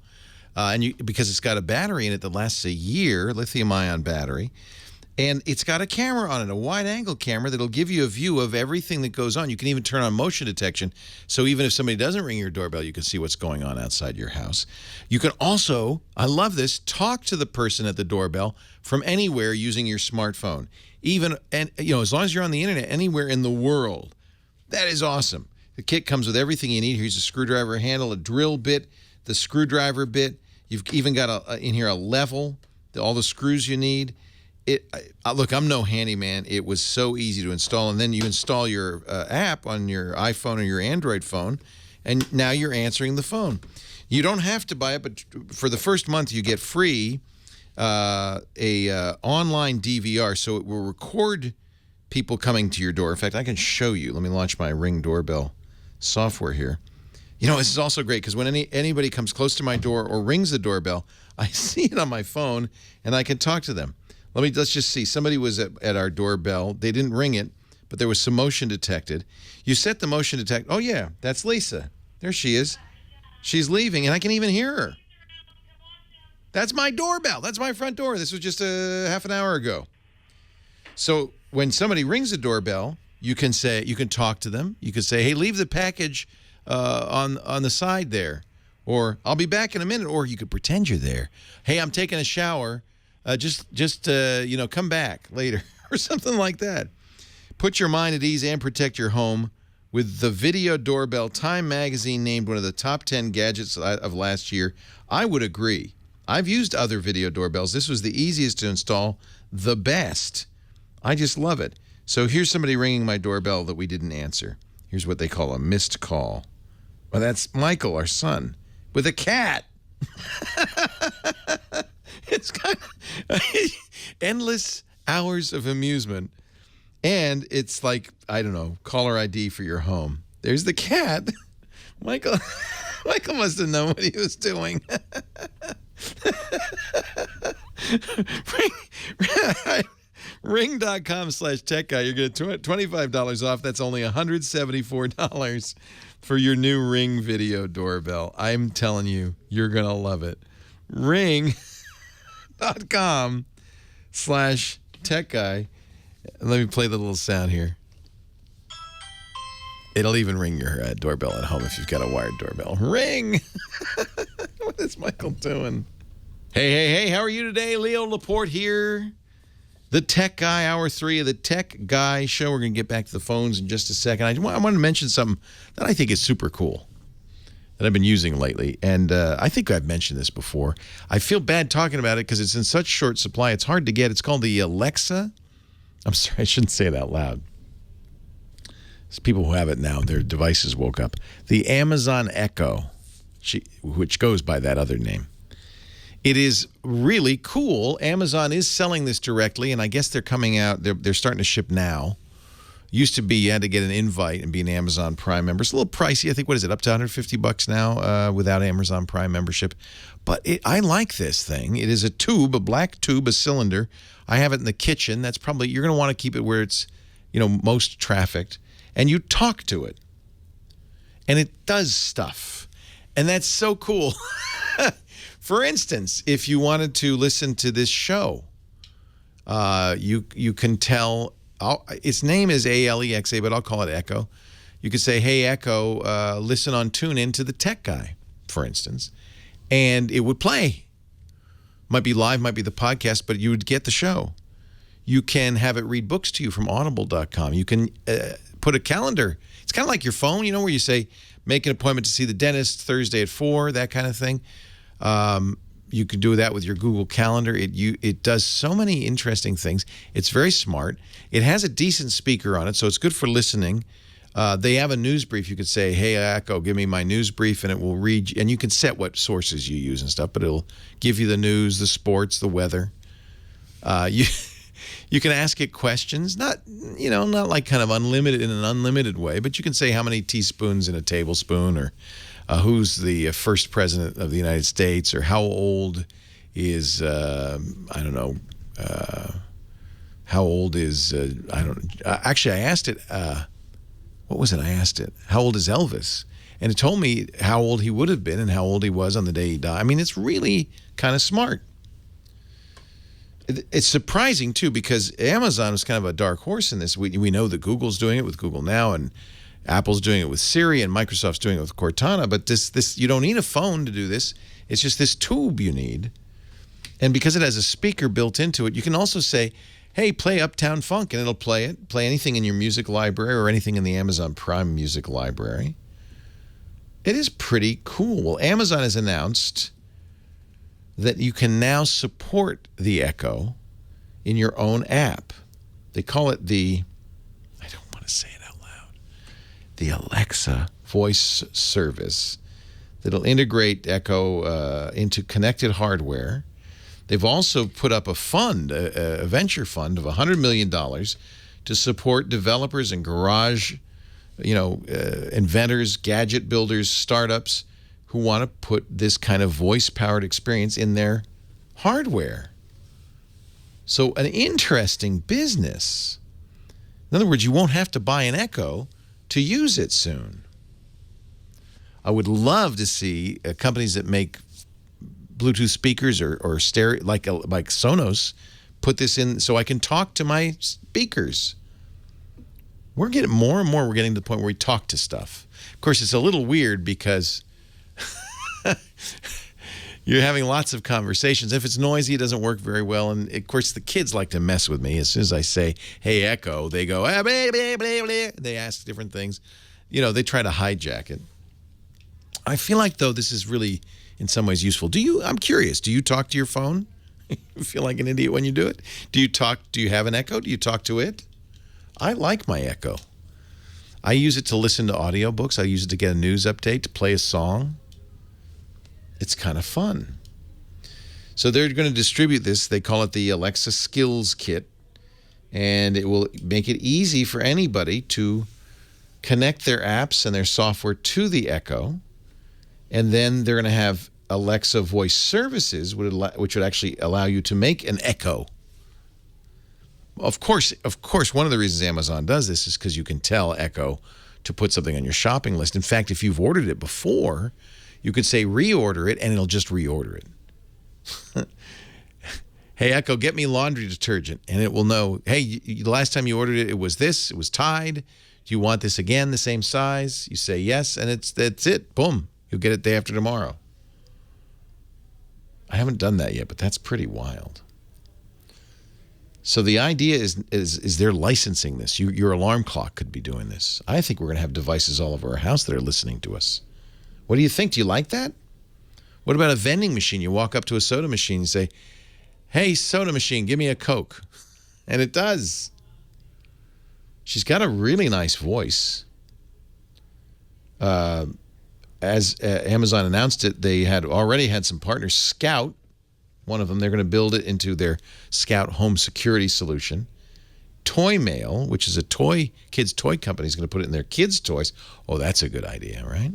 because it's got a battery in it that lasts a year, lithium-ion battery. And it's got a camera on it, a wide-angle camera that'll give you a view of everything that goes on. You can even turn on motion detection, so even if somebody doesn't ring your doorbell, you can see what's going on outside your house. You can also, I love this, talk to the person at the doorbell from anywhere using your smartphone. As long as you're on the internet, anywhere in the world. That is awesome. The kit comes with everything you need. Here's a screwdriver handle, a drill bit, the screwdriver bit. You've even got in here a level, all the screws you need. Look, I'm no handyman. It was so easy to install, and then you install your app on your iPhone or your Android phone, and now you're answering the phone. You don't have to buy it, but for the first month you get free a online DVR, so it will record people coming to your door. In fact, I can show you. Let me launch my Ring doorbell software here. This is also great because when anybody comes close to my door or rings the doorbell, I see it on my phone, and I can talk to them. Let's just see. Somebody was at our doorbell. They didn't ring it, but there was some motion detected. You set the motion detect. Oh, yeah, that's Lisa. There she is. She's leaving, and I can even hear her. That's my doorbell. That's my front door. This was just half an hour ago. So when somebody rings the doorbell, you can talk to them. You can say, hey, leave the package on the side there. Or I'll be back in a minute. Or you could pretend you're there. Hey, I'm taking a shower. Come back later or something like that. Put your mind at ease and protect your home with the video doorbell. Time magazine named one of the top 10 gadgets of last year. I would agree. I've used other video doorbells. This was the easiest to install, the best. I just love it. So here's somebody ringing my doorbell that we didn't answer. Here's what they call a missed call. Well, that's Michael, our son, with a cat. It's kind of endless hours of amusement. And it's like, I don't know, caller ID for your home. There's the cat. Michael must have known what he was doing. Ring.com/techguy. You're going to get $25 off. That's only $174 for your new Ring video doorbell. I'm telling you, you're going to love it. Ring.com/techguy. Let me play the little sound here. It'll even ring your doorbell at home if you've got a wired doorbell. Ring! What is Michael doing? Hey, how are you today? Leo Laporte here. The Tech Guy, Hour 3 of the Tech Guy Show. We're going to get back to the phones in just a second. I want to mention something that I think is super cool that I've been using lately. And I think I've mentioned this before. I feel bad talking about it because it's in such short supply. It's hard to get. It's called the Alexa. I'm sorry, I shouldn't say it out loud. There's people who have it now. Their devices woke up. The Amazon Echo, which goes by that other name. It is really cool. Amazon is selling this directly, and I guess they're coming out. They're starting to ship now. Used to be you had to get an invite and be an Amazon Prime member. It's a little pricey. I think, what is it, up to $150 now without Amazon Prime membership. But I like this thing. It is a tube, a black tube, a cylinder. I have it in the kitchen. That's probably, you're going to want to keep it where it's, most trafficked. And you talk to it. And it does stuff. And that's so cool. For instance, if you wanted to listen to this show, you can tell, its name is Alexa, but I'll call it Echo. You could say, hey, Echo, listen on TuneIn to the Tech Guy, for instance, and it would play. Might be live, might be the podcast, but you would get the show. You can have it read books to you from audible.com. You can put a calendar. It's kind of like your phone, where you say, make an appointment to see the dentist Thursday at 4, that kind of thing. You could do that with your Google Calendar. It does so many interesting things. It's very smart. It has a decent speaker on it, so it's good for listening. They have a news brief. You could say, hey, Echo, give me my news brief, and it will read. And you can set what sources you use and stuff, but it'll give you the news, the sports, the weather. You can ask it questions, not like kind of unlimited in an unlimited way, but you can say how many teaspoons in a tablespoon, or who's the first president of the United States, or how old is, how old is, actually, I asked it, what was it? I asked it, how old is Elvis? And it told me how old he would have been and how old he was on the day he died. I mean, it's really kind of smart. It's surprising, too, because Amazon was kind of a dark horse in this. We know that Google's doing it with Google Now, and Apple's doing it with Siri, and Microsoft's doing it with Cortana. But this you don't need a phone to do this. It's just this tube you need. And because it has a speaker built into it, you can also say, hey, play Uptown Funk, and it'll play it. Play anything in your music library or anything in the Amazon Prime music library. It is pretty cool. Well, Amazon has announced that you can now support the Echo in your own app. They call it I don't want to say it out loud, the Alexa voice service that'll integrate Echo into connected hardware. They've also put up a fund, a venture fund of $100 million to support developers and garage, inventors, gadget builders, startups who want to put this kind of voice-powered experience in their hardware. So an interesting business. In other words, you won't have to buy an Echo to use it soon. I would love to see companies that make Bluetooth speakers or stereo, like Sonos, put this in so I can talk to my speakers. We're getting more and more, we're getting to the point where we talk to stuff. Of course, it's a little weird because you're having lots of conversations. If it's noisy, it doesn't work very well. And, of course, the kids like to mess with me. As soon as I say, hey, Echo, they go, ah, blah, blah, blah, blah. They ask different things. They try to hijack it. I feel like, though, this is really, in some ways, useful. I'm curious, do you talk to your phone? You feel like an idiot when you do it? Do you have an Echo? Do you talk to it? I like my Echo. I use it to listen to audiobooks. I use it to get a news update, to play a song. It's kind of fun. So they're going to distribute this. They call it the Alexa Skills Kit. And it will make it easy for anybody to connect their apps and their software to the Echo. And then they're going to have Alexa voice services, which would actually allow you to make an Echo. Of course, one of the reasons Amazon does this is because you can tell Echo to put something on your shopping list. In fact, if you've ordered it before, you could say reorder it, and it'll just reorder it. Hey, Echo, get me laundry detergent. And it will know, hey, the last time you ordered it, it was this. It was Tide. Do you want this again, the same size? You say yes, and that's it. Boom. You'll get it day after tomorrow. I haven't done that yet, but that's pretty wild. So the idea is they're licensing this. Your alarm clock could be doing this. I think we're going to have devices all over our house that are listening to us. What do you think? Do you like that? What about a vending machine? You walk up to a soda machine and say, hey, soda machine, give me a Coke. And it does. She's got a really nice voice. As Amazon announced it, they had already had some partners. Scout, one of them, they're going to build it into their Scout home security solution. Toy Mail, which is a kids' toy company, is going to put it in their kids' toys. Oh, that's a good idea, right?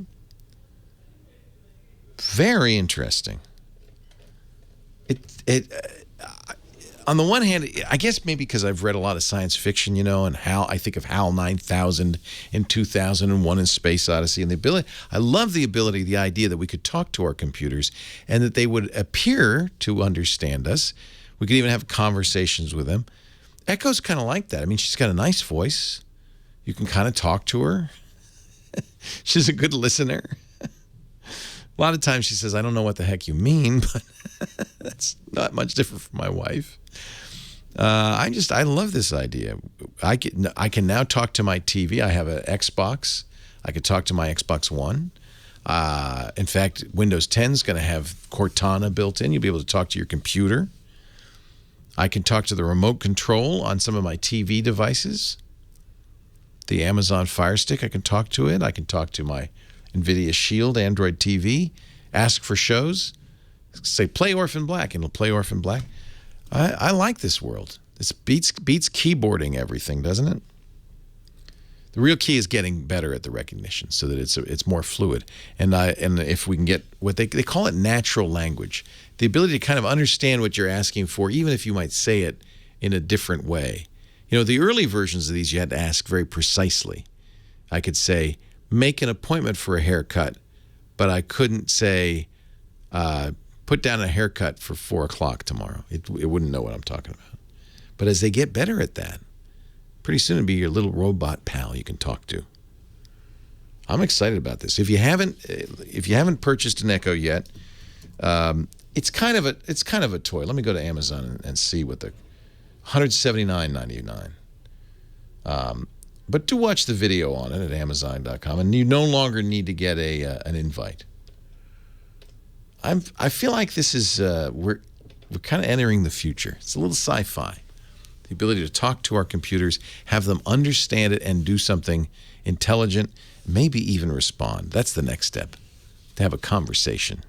Very interesting. On the one hand, I guess maybe because I've read a lot of science fiction, and how I think of HAL 9000 and 2001 in Space Odyssey, and I love the idea that we could talk to our computers and that they would appear to understand us. We could even have conversations with them. Echo's kind of like that. I mean, she's got a nice voice. You can kind of talk to her. She's a good listener. A lot of times she says, I don't know what the heck you mean, but that's not much different from my wife. I love this idea. I can now talk to my TV. I have an Xbox. I could talk to my Xbox One. In fact, Windows 10 is going to have Cortana built in. You'll be able to talk to your computer. I can talk to the remote control on some of my TV devices. The Amazon Fire Stick, I can talk to it. I can talk to my NVIDIA Shield Android TV, ask for shows, say play Orphan Black, and it'll play Orphan Black. I like this world. This beats keyboarding everything, doesn't it? The real key is getting better at the recognition so that it's more fluid. And if we can get what they call it natural language, the ability to kind of understand what you're asking for, even if you might say it in a different way. The early versions of these you had to ask very precisely. I could say, make an appointment for a haircut, but I couldn't say, put down a haircut for 4 o'clock tomorrow. It wouldn't know what I'm talking about. But as they get better at that, pretty soon it'll be your little robot pal you can talk to. I'm excited about this. If you haven't purchased an Echo yet, it's kind of a toy. Let me go to Amazon and see what the $179.99. But do watch the video on it at Amazon.com, and you no longer need to get an invite. I feel like this is we're kind of entering the future. It's a little sci-fi. The ability to talk to our computers, have them understand it, and do something intelligent, maybe even respond. That's the next step. To have a conversation.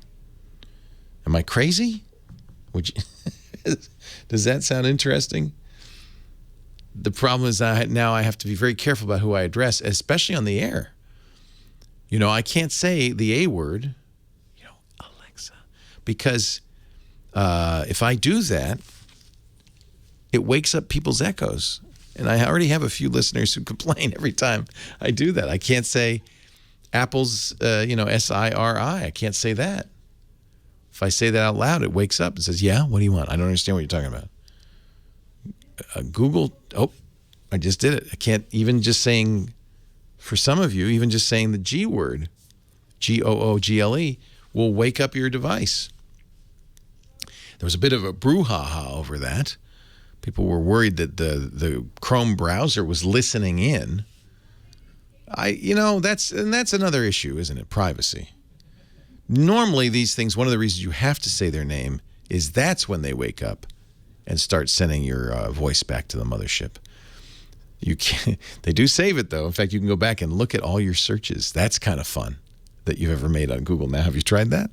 Am I crazy? Does that sound interesting? The problem is now I have to be very careful about who I address, especially on the air. I can't say the A word, Alexa, because if I do that, it wakes up people's echoes. And I already have a few listeners who complain every time I do that. I can't say Apple's, SIRI. I can't say that. If I say that out loud, it wakes up and says, yeah, what do you want? I don't understand what you're talking about. Google, I just did it. I can't, even just saying, for some of you, even just saying the G word, Google, will wake up your device. There was a bit of a brouhaha over that. People were worried that the Chrome browser was listening in. That's another issue, isn't it? Privacy. Normally, these things, one of the reasons you have to say their name is that's when they wake up and start sending your voice back to the mothership. They do save it, though. In fact, you can go back and look at all your searches. That's kind of fun that you've ever made on Google now. Have you tried that?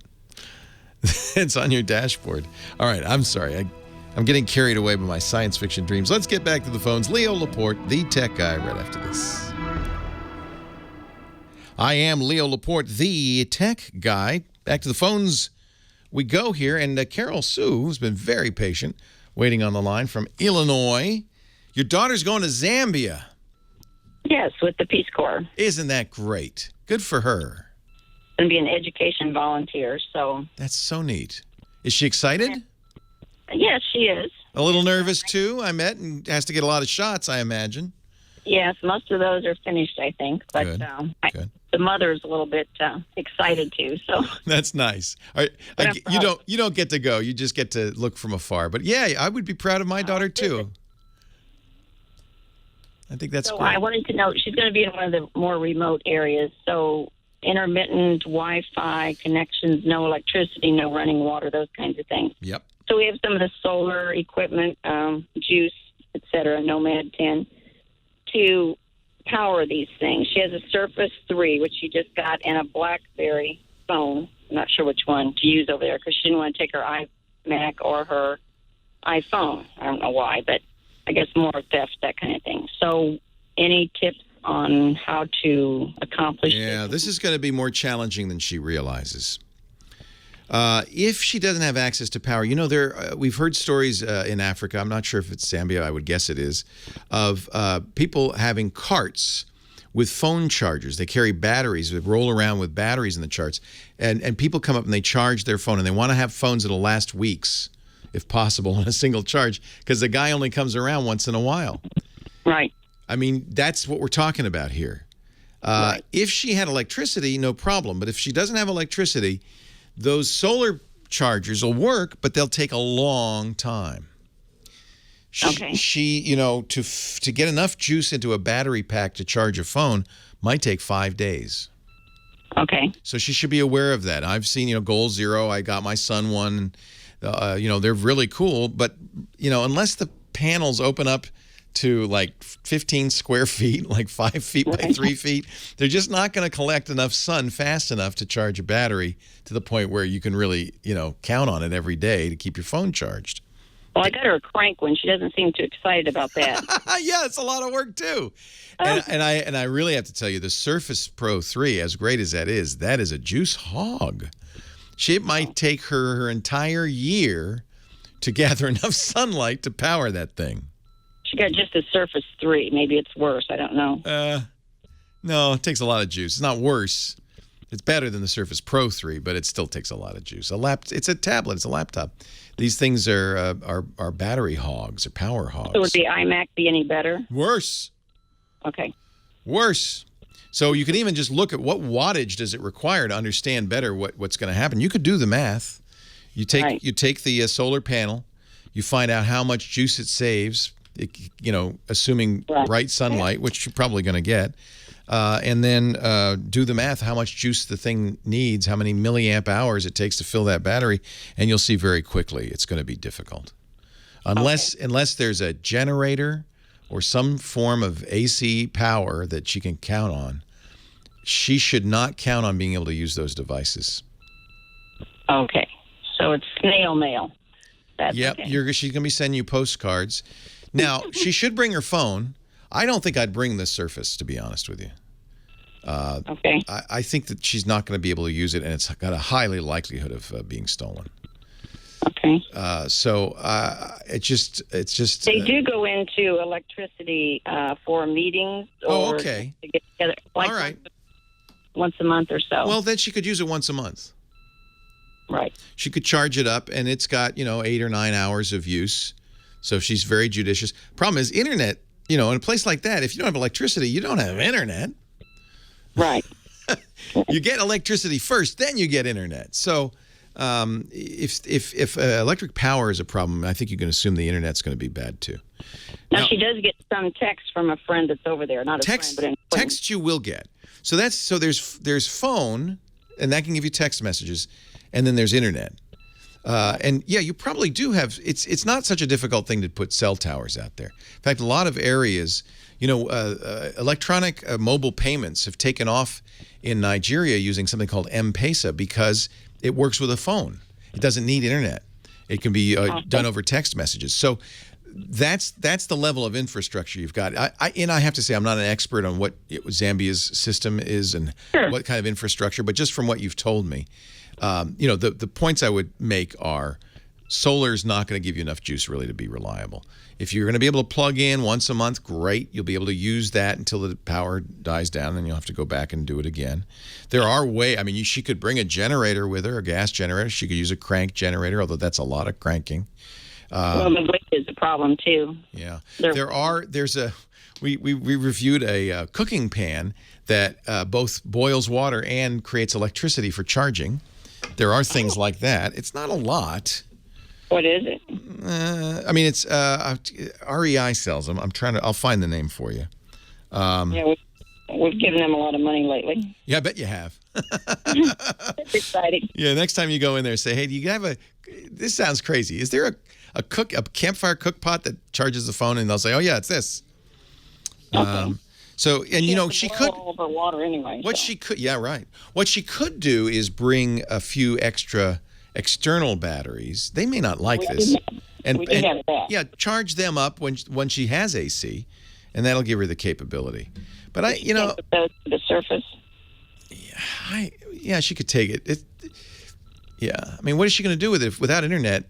It's on your dashboard. All right, I'm sorry. I'm getting carried away by my science fiction dreams. Let's get back to the phones. Leo Laporte, the tech guy, right after this. I am Leo Laporte, the tech guy. Back to the phones we go here. And Carol Sue, who's been very patient, waiting on the line from Illinois. Your daughter's going to Zambia. Yes, with the Peace Corps. Isn't that great? Good for her. Going to be an education volunteer, so. That's so neat. Is she excited? Yes, she is. A little nervous, too, I met, and has to get a lot of shots, I imagine. Yes, most of those are finished, I think. But Good. The mother's a little bit excited too. So That's nice. All right, you don't get to go. You just get to look from afar. But yeah, I would be proud of my daughter too. I think that's so great. I wanted to know, she's going to be in one of the more remote areas. So intermittent Wi-Fi connections, no electricity, no running water, those kinds of things. Yep. So we have some of the solar equipment, juice, etc., Nomad 10, to power these things. She has a Surface 3, which she just got, and a Blackberry phone. I'm not sure which one to use over there because she didn't want to take her iMac or her iPhone. I don't know why, but I guess more theft, that kind of thing. So any tips on how to accomplish this is going to be more challenging than she realizes. If she doesn't have access to power, we've heard stories in Africa, I'm not sure if it's Zambia, I would guess it is, of people having carts with phone chargers. They carry batteries, they roll around with batteries in the charts, and people come up and they charge their phone, and they want to have phones that'll last weeks, if possible, on a single charge, because the guy only comes around once in a while. Right. I mean, that's what we're talking about here. Right. If she had electricity, no problem, but if she doesn't have electricity, those solar chargers will work, but they'll take a long time. She to get enough juice into a battery pack to charge a phone might take 5 days. Okay. So she should be aware of that. I've seen, Goal Zero. I got my son one. They're really cool, but, unless the panels open up to like 15 square feet, like 5 feet by 3 feet, they're just not going to collect enough sun fast enough to charge a battery to the point where you can really, count on it every day to keep your phone charged. Well, I got her a crank one. She doesn't seem too excited about that. Yeah, it's a lot of work too. And I really have to tell you, the Surface Pro 3, as great as that is a juice hog. It might take her entire year to gather enough sunlight to power that thing. She got just a Surface 3. Maybe it's worse. I don't know. No, it takes a lot of juice. It's not worse. It's better than the Surface Pro 3, but it still takes a lot of juice. It's a tablet. It's a laptop. These things are battery hogs or power hogs. So would the iMac be any better? Worse. Okay. Worse. So you can even just look at what wattage does it require to understand better what's going to happen. You could do the math. You take the solar panel. You find out how much juice it saves. Assuming bright sunlight, which you're probably going to get, and then do the math, how much juice the thing needs, how many milliamp hours it takes to fill that battery, and you'll see very quickly it's going to be difficult. Unless there's a generator or some form of AC power that she can count on, she should not count on being able to use those devices. Okay. So it's snail mail. Yep, okay. She's going to be sending you postcards. Now, she should bring her phone. I don't think I'd bring this Surface, to be honest with you. Okay. I think that she's not going to be able to use it, and it's got a highly likelihood of being stolen. Okay. It's just. They do go into electricity for meetings. Or okay. To get together, like all right. Once a month or so. Well, then she could use it once a month. Right. She could charge it up, and it's got 8 or 9 hours of use. So she's very judicious. Problem is, internet, in a place like that, if you don't have electricity, you don't have internet. Right. You get electricity first, then you get internet. So if electric power is a problem, I think you can assume the internet's going to be bad too. Now, she does get some text from a friend that's over there. Not a friend, but a friend. Text you will get. So there's phone, and that can give you text messages, and then there's internet. And yeah, you probably do have. It's not such a difficult thing to put cell towers out there. In fact, a lot of areas, electronic mobile payments have taken off in Nigeria using something called M-Pesa because it works with a phone. It doesn't need internet. It can be done over text messages. So that's the level of infrastructure you've got. I have to say, I'm not an expert on what Zambia's system is and what kind of infrastructure, but just from what you've told me. The points I would make are solar's not going to give you enough juice really to be reliable. If you're going to be able to plug in once a month, great. You'll be able to use that until the power dies down, and you'll have to go back and do it again. There are she could bring a generator with her, a gas generator. She could use a crank generator, although that's a lot of cranking. Well, the weight is a problem too. Yeah, we reviewed a cooking pan that both boils water and creates electricity for charging. There are things like that. It's not a lot. What is it? I mean, it's REI sells them. I'll find the name for you. Yeah, we've given them a lot of money lately. Yeah, I bet you have. It's exciting. Yeah, next time you go in there, say, hey, do you have this sounds crazy. Is there a campfire cook pot that charges the phone? And they'll say, oh, yeah, it's this. Okay. She could over water anyway. Yeah, right. What she could do is bring a few extra external batteries. They may not like this. We do have that. Yeah, charge them up when she has AC, and that'll give her the capability. But the surface. Yeah, she could take it. Yeah, I mean, what is she going to do with it without internet?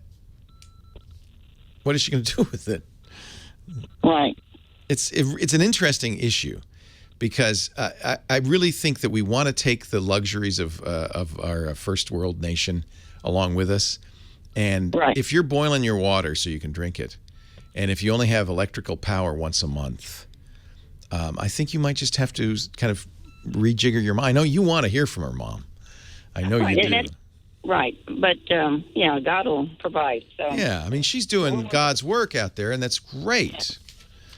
What is she going to do with it? Right. It's an interesting issue because I really think that we want to take the luxuries of our first world nation along with us. And if you're boiling your water so you can drink it, and if you only have electrical power once a month, I think you might just have to kind of rejigger your mind. I know you want to hear from her mom. I know you do. Right. But, God will provide. So. Yeah. I mean, she's doing God's work out there, and that's great.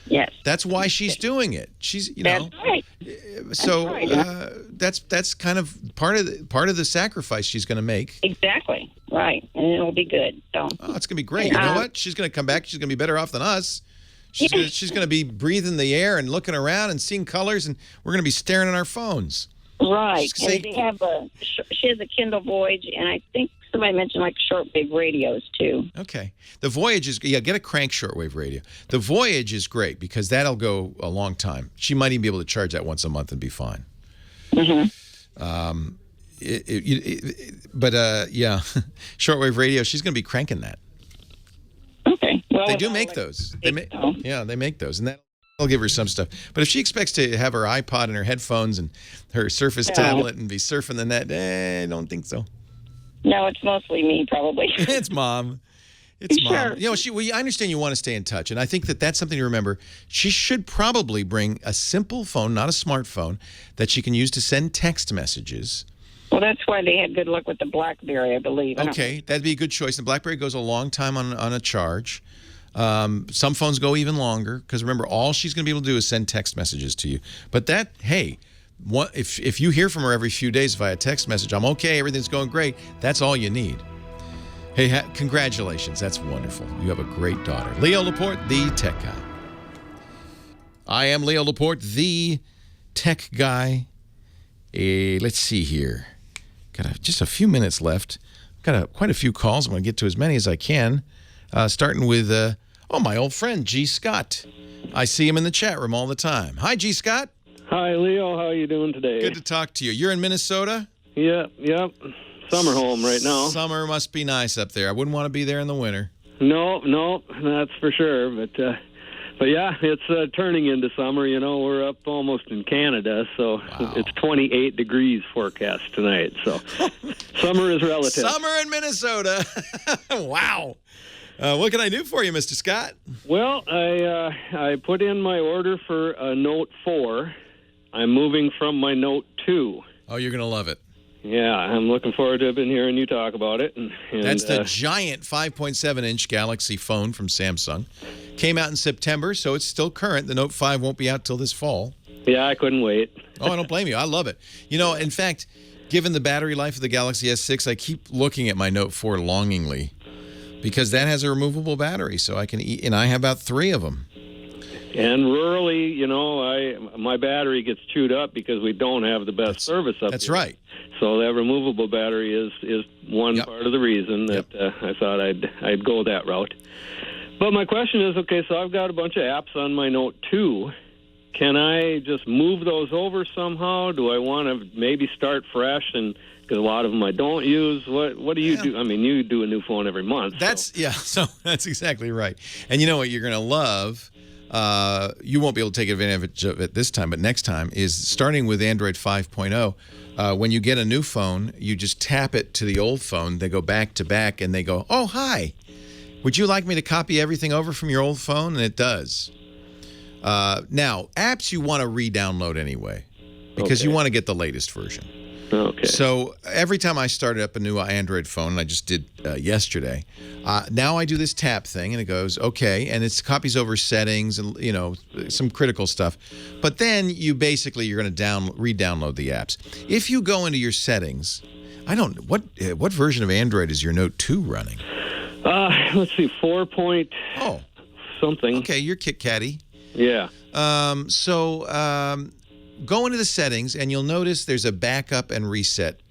Yes. That's why she's doing it. She's, That's right. So that's kind of part of the sacrifice she's going to make. Exactly. Right. And it'll be good. So. Oh, it's going to be great. You know what? She's going to come back. She's going to be better off than us. She's going to be breathing the air and looking around and seeing colors, and we're going to be staring at our phones. Right. And she has a Kindle Voyage, and I think somebody mentioned like shortwave radios too. Okay. The Voyage is, get a crank shortwave radio. The Voyage is great because that'll go a long time. She might even be able to charge that once a month and be fine. Mm-hmm. Shortwave radio, she's going to be cranking that. Okay. Well, they do make those. They make those, and that'll give her some stuff. But if she expects to have her iPod and her headphones and her Surface tablet and be surfing the net, I don't think so. No, it's mostly me, probably. It's Mom. It's Mom. Sure. I understand you want to stay in touch, and I think that's something to remember. She should probably bring a simple phone, not a smartphone, that she can use to send text messages. Well, that's why they had good luck with the Blackberry, I believe. Okay, that'd be a good choice. The Blackberry goes a long time on a charge. Some phones go even longer because remember, all she's going to be able to do is send text messages to you. But if you hear from her every few days via text message, I'm okay, everything's going great. That's all you need. Hey, congratulations. That's wonderful. You have a great daughter. Leo Laporte, the tech guy. I am Leo Laporte, the tech guy. Let's see here. Got just a few minutes left. Got quite a few calls. I'm going to get to as many as I can. Starting with, my old friend, G. Scott. I see him in the chat room all the time. Hi, G. Scott. Hi, Leo. How are you doing today? Good to talk to you. You're in Minnesota? Yep. Summer home right now. Summer must be nice up there. I wouldn't want to be there in the winter. No, that's for sure. But yeah, it's turning into summer. We're up almost in Canada, so It's 28 degrees forecast tonight. So summer is relative. Summer in Minnesota. Wow. What can I do for you, Mr. Scott? Well, I put in my order for a Note 4. I'm moving from my Note 2. Oh, you're going to love it. Yeah, I'm looking forward to hearing you talk about it. And that's the giant 5.7-inch Galaxy phone from Samsung. Came out in September, so it's still current. The Note 5 won't be out till this fall. Yeah, I couldn't wait. Oh, I don't blame you. I love it. In fact, given the battery life of the Galaxy S6, I keep looking at my Note 4 longingly because that has a removable battery, so I can and I have about 3 of them. And rurally, my battery gets chewed up because we don't have the best service up here. That's right. So that removable battery is one part of the reason that I thought I'd go that route. But my question is, okay, so I've got a bunch of apps on my Note 2. Can I just move those over somehow? Do I want to maybe start fresh? And because a lot of them I don't use. What do you do? I mean, you do a new phone every month. So that's exactly right. And you know what you're going to love? You won't be able to take advantage of it this time, but next time is starting with Android 5.0. When you get a new phone, you just tap it to the old phone. They go back to back, and they go, oh, hi. Would you like me to copy everything over from your old phone? And it does. Now, apps you want to re-download anyway because you want to get the latest version. Okay. So every time I started up a new Android phone, and I just did yesterday, now I do this tap thing, and it goes, okay, and it copies over settings and, some critical stuff. But then you're going to re-download the apps. If you go into your settings, what version of Android is your Note 2 running? Let's see, 4 point something. Okay, you're Kit-Katty. Yeah. Go into the settings, and you'll notice there's a backup and reset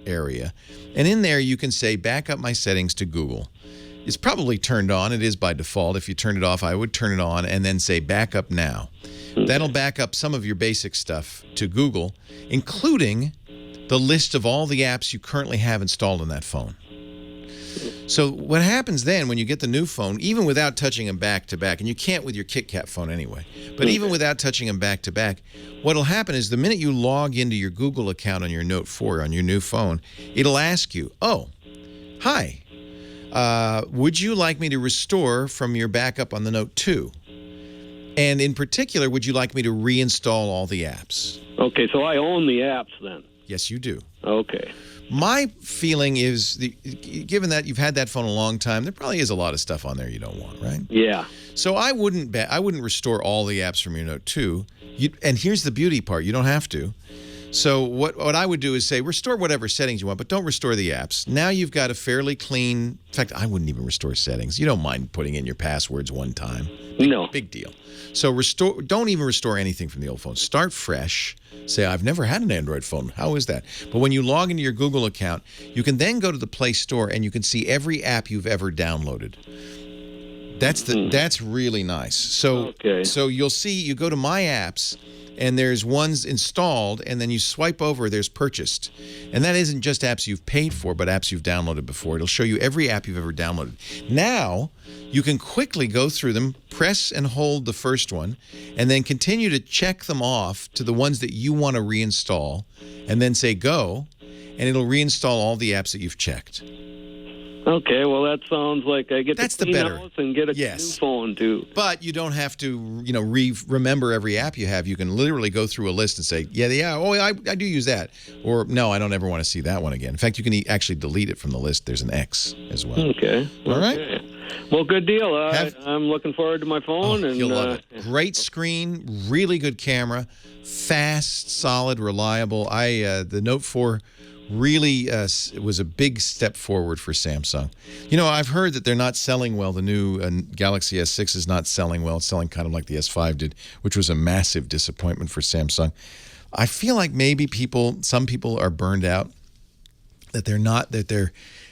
area. And in there, you can say, back up my settings to Google. It's probably turned on. It is by default. If you turn it off, I would turn it on and then say, back up now. That'll back up some of your basic stuff to Google, including the list of all the apps you currently have installed on that phone. So what happens then when you get the new phone, even without touching them back to back, and you can't with your KitKat phone anyway, but even without touching them back to back, what'll happen is the minute you log into your Google account on your Note 4 on your new phone, it'll ask you, hi, would you like me to restore from your backup on the Note 2? And in particular, would you like me to reinstall all the apps? Okay, so I own the apps then? Yes, you do. Okay. My feeling is, given that you've had that phone a long time, there probably is a lot of stuff on there you don't want, right? Yeah. So I wouldn't restore all the apps from your Note 2. And here's the beauty part. You don't have to. So what I would do is say, restore whatever settings you want, but don't restore the apps. Now you've got a fairly clean... In fact, I wouldn't even restore settings. You don't mind putting in your passwords one time. No. Big deal. So don't even restore anything from the old phone. Start fresh. Say, I've never had an Android phone. How is that? But when you log into your Google account, you can then go to the Play Store and you can see every app you've ever downloaded. That's really nice. So you'll see, you go to My Apps, and there's ones installed, and then you swipe over, there's purchased. And that isn't just apps you've paid for, but apps you've downloaded before. It'll show you every app you've ever downloaded. Now, you can quickly go through them, press and hold the first one, and then continue to check them off to the ones that you want to reinstall, and then say go, and it'll reinstall all the apps that you've checked. Okay, well, that sounds like I get That's to the clean better. house and get a new phone, too. But you don't have to, remember every app you have. You can literally go through a list and say, I do use that. Or, no, I don't ever want to see that one again. In fact, you can actually delete it from the list. There's an X as well. Okay. All right. Well, good deal. I'm looking forward to my phone. You'll love it. Great screen, really good camera, fast, solid, reliable. The Note 4 really was a big step forward for Samsung. I've heard that they're not selling well. The new Galaxy S6 is not selling well. It's selling kind of like the S5 did, which was a massive disappointment for Samsung. I feel like maybe some people are burned out,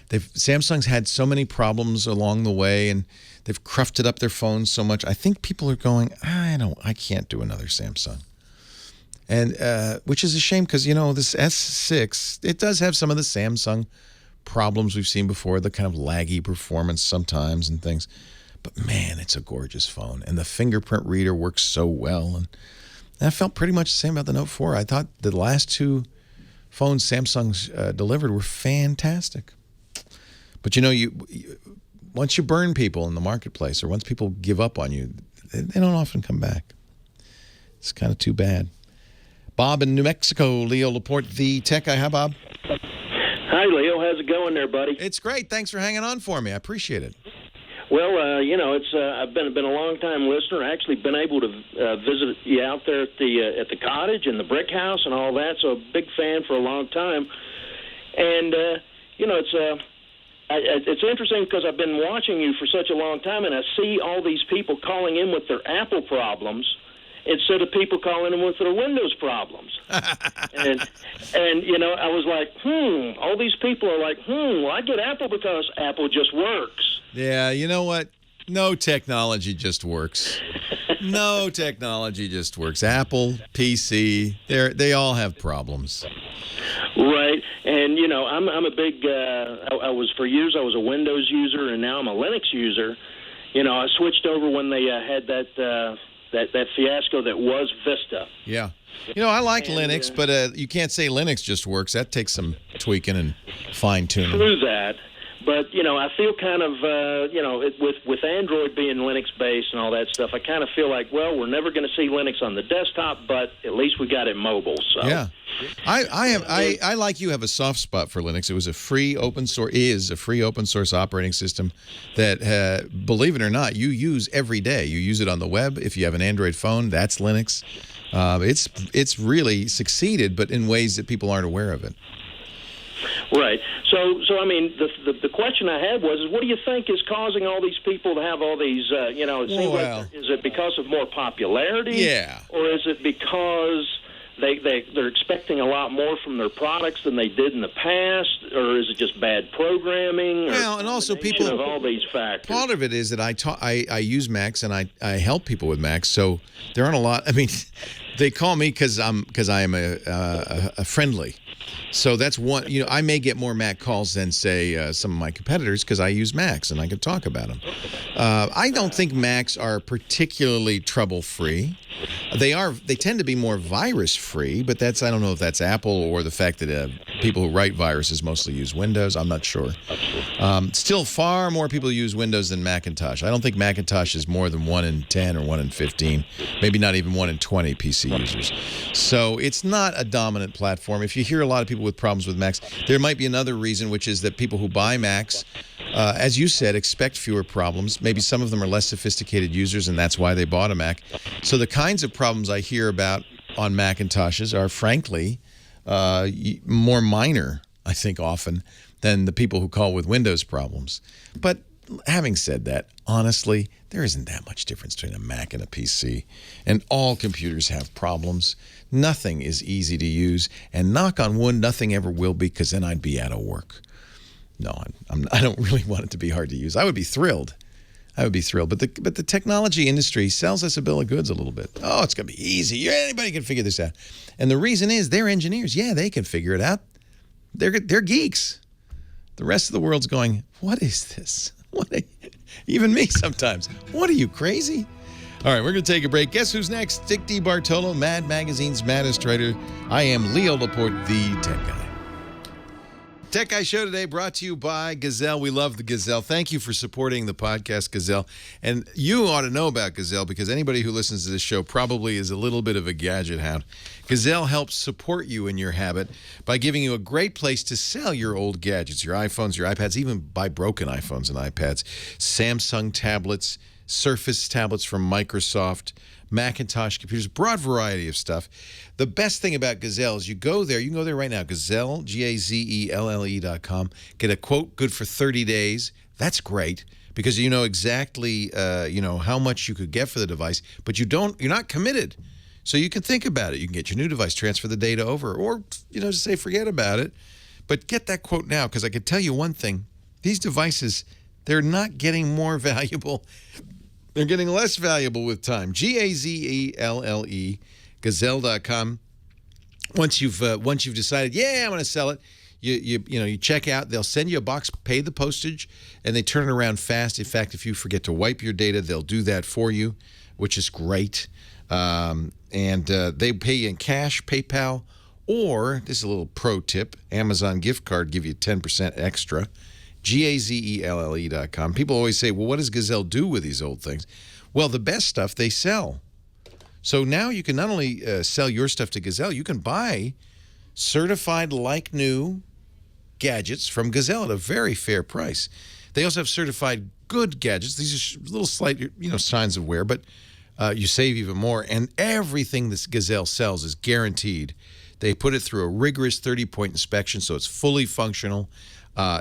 Samsung's had so many problems along the way, and they've crufted up their phones so much. I think people are going, I can't do another Samsung. And which is a shame because, this S6, it does have some of the Samsung problems we've seen before, the kind of laggy performance sometimes and things. But, man, it's a gorgeous phone. And the fingerprint reader works so well. And I felt pretty much the same about the Note 4. I thought the last two phones Samsung's delivered were fantastic. But, once you burn people in the marketplace or once people give up on you, they don't often come back. It's kind of too bad. Bob in New Mexico, Leo Laporte, the tech guy. Hi, Bob. Hi, Leo. How's it going there, buddy? It's great. Thanks for hanging on for me. I appreciate it. Well, it's I've been a long time listener. I actually been able to visit you out there at the cottage and the brick house and all that. So a big fan for a long time. And it's interesting because I've been watching you for such a long time, and I see all these people calling in with their Apple problems instead of people calling in with their Windows problems. and I was like, all these people are like, well, I get Apple because Apple just works. Yeah, you know what? No technology just works. No technology just works. Apple, PC, they all have problems. Right, and I'm a big. For years I was a Windows user, and now I'm a Linux user. I switched over when they had that fiasco that was Vista. Yeah, I like Linux, but you can't say Linux just works. That takes some tweaking and fine tuning. Through that, But, I feel kind of, with Android being Linux-based and all that stuff, I kind of feel like, well, we're never going to see Linux on the desktop, but at least we got it mobile. So. Yeah. I like you have a soft spot for Linux. It was a free open source operating system that, believe it or not, you use every day. You use it on the web. If you have an Android phone, that's Linux. It's really succeeded, but in ways that people aren't aware of it. Right. So I mean, the question I had was, what do you think is causing all these people to have all these, it seems like, is it because of more popularity? Yeah. Or is it because they're expecting a lot more from their products than they did in the past? Or is it just bad programming? Well, and also people of all these factors. Part of it is that I use Macs and I help people with Macs, so there aren't a lot. I mean, they call me because I am a friendly. So that's one. I may get more Mac calls than, say, some of my competitors because I use Macs and I can talk about them. I don't think Macs are particularly trouble-free. They tend to be more virus-free, but I don't know if that's Apple or the fact that people who write viruses mostly use Windows. I'm not sure. Still, far more people use Windows than Macintosh. I don't think Macintosh is more than 1 in 10 or 1 in 15, maybe not even 1 in 20 PC users. So it's not a dominant platform. If you hear a lot of people with problems with Macs, there might be another reason, which is that people who buy Macs, as you said, expect fewer problems. Maybe some of them are less sophisticated users, and that's why they bought a Mac. So the kinds of problems I hear about on Macintoshes are, frankly, more minor, I think, often, than the people who call with Windows problems. But having said that, honestly, there isn't that much difference between a Mac and a PC. And all computers have problems. Nothing is easy to use. And knock on wood, nothing ever will be, because then I'd be out of work. No, I don't really want it to be hard to use. I would be thrilled. But the technology industry sells us a bill of goods a little bit. Oh, it's going to be easy. Anybody can figure this out. And the reason is they're engineers. Yeah, they can figure it out. They're geeks. The rest of the world's going, what is this? Even me sometimes. What are you, crazy? All right, we're going to take a break. Guess who's next? Dick D. Bartolo, Mad Magazine's maddest writer. I am Leo Laporte, the Tech Guy. Tech Guy Show today brought to you by Gazelle. We love the Gazelle. Thank you for supporting the podcast, Gazelle. And you ought to know about Gazelle because anybody who listens to this show probably is a little bit of a gadget hound. Gazelle helps support you in your habit by giving you a great place to sell your old gadgets, your iPhones, your iPads, even buy broken iPhones and iPads, Samsung tablets, Surface tablets from Microsoft, Macintosh computers, broad variety of stuff. The best thing about Gazelle is you can go there right now, Gazelle, Gazelle.com, get a quote good for 30 days. That's great because you know exactly how much you could get for the device, but you're not committed. So you can think about it. You can get your new device, transfer the data over, or just say forget about it. But get that quote now because I can tell you one thing. These devices, they're not getting more valuable. They're getting less valuable with time. Gazelle, Gazelle.com. Once you've decided, I'm going to sell it, you check out. They'll send you a box, pay the postage, and they turn it around fast. In fact, if you forget to wipe your data, they'll do that for you, which is great. And they pay you in cash, PayPal, or this is a little pro tip: Amazon gift card give you 10% extra. Gazelle.com. People always say, well, what does Gazelle do with these old things? Well, the best stuff they sell. So now you can not only sell your stuff to Gazelle, you can buy certified like new gadgets from Gazelle at a very fair price. They also have certified good gadgets. These are little slight, signs of wear, but you save even more. And everything this Gazelle sells is guaranteed. They put it through a rigorous 30-point inspection, so it's fully functional.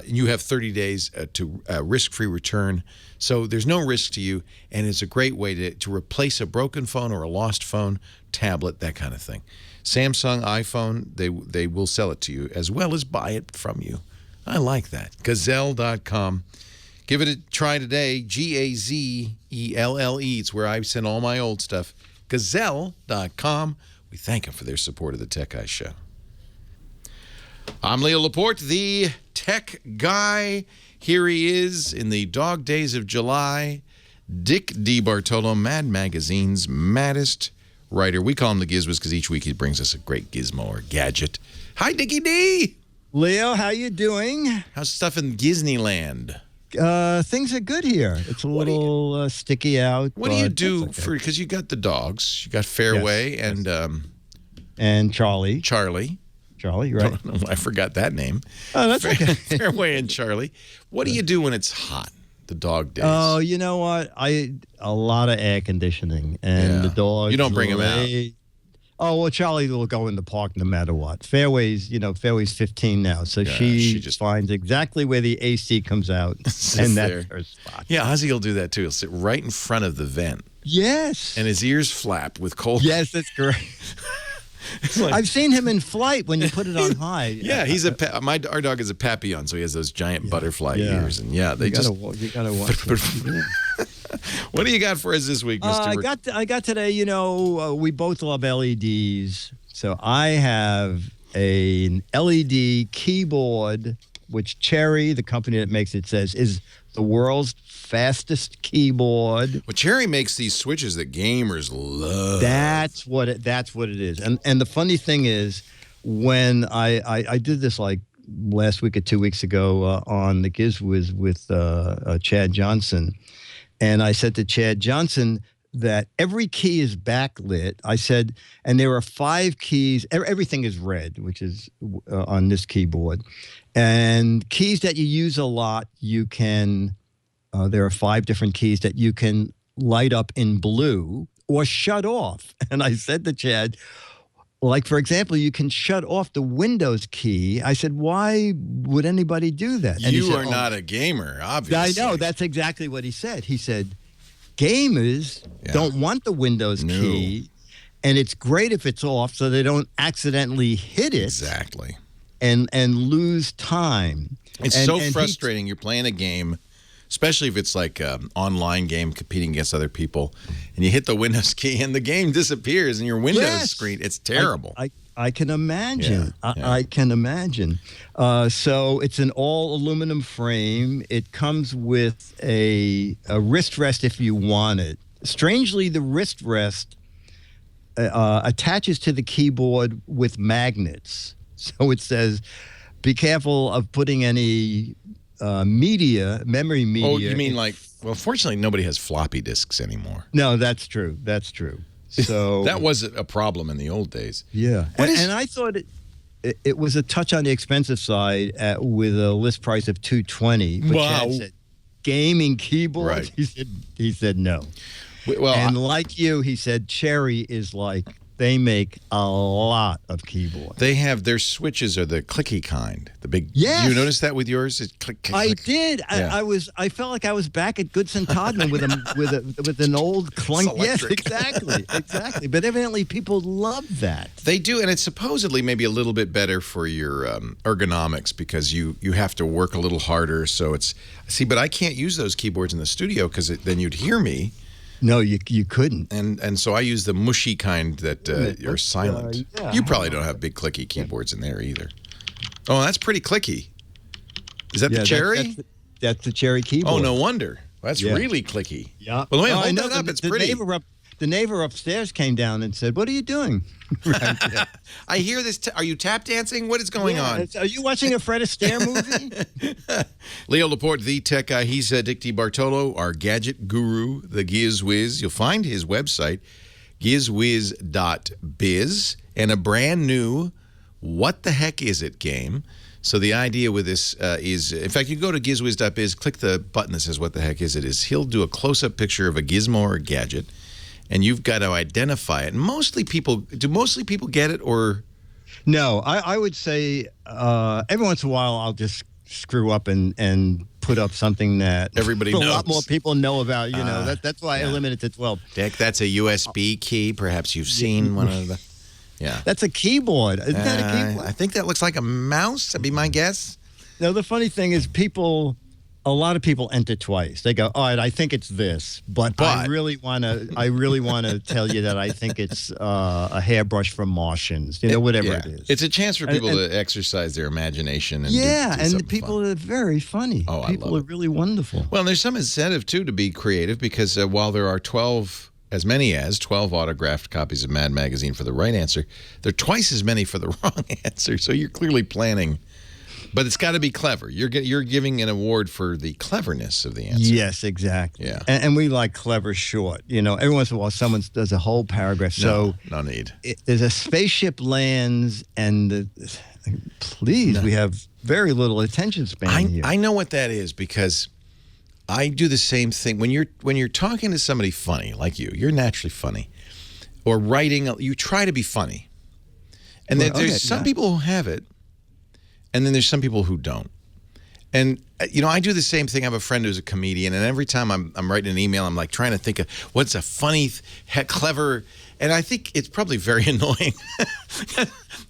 You have 30 days to risk-free return, so there's no risk to you, and it's a great way to replace a broken phone or a lost phone, tablet, that kind of thing. Samsung, iPhone, they will sell it to you as well as buy it from you. I like that. Gazelle.com. Give it a try today. Gazelle. It's where I send all my old stuff. Gazelle.com. We thank them for their support of the Tech Guy Show. I'm Leo Laporte, the Tech Guy. Here he is in the dog days of July. Dick D. Bartolo, Mad Magazine's maddest writer. We call him the Gizwiz because each week he brings us a great gizmo or gadget. Hi, Dicky D. Leo, how you doing? How's stuff in Disneyland? Things are good here. It's a little sticky out. What do you do because you got the dogs? You got Fairway and Charlie. Charlie, right? I forgot that name. Oh, that's okay. Fairway and Charlie. What do you do when it's hot? The dog days. Oh, you know what? A lot of air conditioning, and the dogs. You don't bring them out. Oh, well, Charlie will go in the park no matter what. Fairway's 15 now, so she just finds exactly where the AC comes out, and that's her spot. Yeah, Ozzy will do that too. He'll sit right in front of the vent. Yes. And his ears flap with cold. Yes, that's correct. I've seen him in flight when you put it on high. Yeah, our dog is a Papillon, so he has those giant butterfly ears, and you gotta watch. What do you got for us this week, Mr. I got today. We both love LEDs, so I have an LED keyboard, which Cherry, the company that makes it, says is the world's fastest keyboard. Well, Cherry makes these switches that gamers love. That's what it is. And the funny thing is, when I did this like last week or 2 weeks ago on the GizWiz with Chad Johnson, and I said to Chad Johnson that every key is backlit. I said, and there are 5 keys. Everything is red, which is on this keyboard. And keys that you use a lot, you can, there are 5 different keys that you can light up in blue or shut off. And I said to Chad, like, for example, you can shut off the Windows key. I said, why would anybody do that? And you are not a gamer, obviously. I know. That's exactly what he said. He said, gamers don't want the Windows key, and it's great if it's off so they don't accidentally hit it. Exactly. And lose time. It's so frustrating. You're playing a game, especially if it's like an online game competing against other people, and you hit the Windows key and the game disappears in your Windows screen. It's terrible. I can imagine. I can imagine. So it's an all aluminum frame. It comes with a wrist rest if you want it. Strangely, the wrist rest attaches to the keyboard with magnets. So it says, be careful of putting any memory media. Oh, you mean fortunately, nobody has floppy disks anymore. No, that's true. That's true. So that was a problem in the old days. Yeah. And I thought it was a touch on the expensive side with a list price of $220. But Chad said, gaming keyboard? Right. He said no. Well, and like you, he said Cherry is like, they make a lot of keyboards. They have their switches are the clicky kind. The big. Yes. You notice that with yours? It click, click, I click. did. Yeah. I felt like I was back at Goodson Todman with an old clunk. Yes, exactly. But evidently people love that. They do, and it's supposedly maybe a little bit better for your ergonomics because you have to work a little harder. So but I can't use those keyboards in the studio because then you'd hear me. No, you couldn't. And so I use the mushy kind that are silent. You probably don't have big clicky keyboards in there either. Oh, that's pretty clicky. Is that the Cherry? That's the Cherry keyboard. Oh, no wonder. That's really clicky. Yeah. Well, wait, hold that up. It's pretty. The neighbor upstairs came down and said, "What are you doing?" I hear this. Are you tap dancing? What is going on? Are you watching a Fred Astaire movie? Leo Laporte, the tech guy. He's Dick D. Bartolo, our gadget guru, the GizWiz. You'll find his website, gizwiz.biz, and a brand new What the Heck Is It game. So the idea with this is, in fact, you go to gizwiz.biz, click the button that says What the Heck Is It. He'll do a close-up picture of a gizmo or a gadget, and you've got to identify it. Mostly people get it, or? No, I would say every once in a while I'll just screw up and put up something that everybody knows. A lot more people know about. That's why I limit it to 12. Dick, that's a USB key. Perhaps you've seen one of the. Yeah, that's a keyboard. Isn't that a keyboard? I think that looks like a mouse. That'd be my guess. No, the funny thing is a lot of people enter twice. They go, all right, I think it's this, but I really want to tell you that I think it's a hairbrush from Martians, whatever it is. It's a chance for people to exercise their imagination. And and people are very funny. Oh, people are really wonderful. Well, and there's some incentive, too, to be creative because while there are 12 autographed copies of Mad Magazine for the right answer, there are twice as many for the wrong answer. So you're clearly planning But it's got to be clever. You're giving an award for the cleverness of the answer. Yes, exactly. Yeah. And we like clever short. Every once in a while someone does a whole paragraph. So no need. There's a spaceship lands and we have very little attention span here. I know what that is because I do the same thing. When you're talking to somebody funny like you're naturally funny, or writing, you try to be funny. And there's some people who have it, and then there's some people who don't. And I do the same thing. I have a friend who's a comedian, and every time I'm writing an email, I'm like trying to think of what's a funny, clever, and I think it's probably very annoying.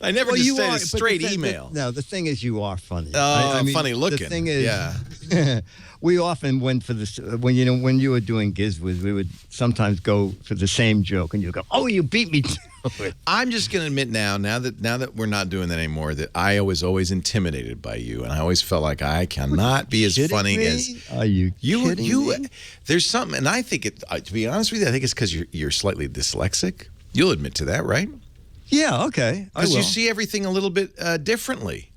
I never just say a straight email. No, the thing is, you are funny. Oh, funny looking. The thing is, we often went for this when you were doing GizWiz, we would sometimes go for the same joke, and you go, "Oh, you beat me to it." I'm just going to admit now that we're not doing that anymore, that I was always intimidated by you, and I always felt like I cannot be as funny as Are you kidding me? There's something, and I think to be honest with you, I think it's because you're slightly dyslexic. You'll admit to that, right? Yeah, okay. Because you see everything a little bit differently,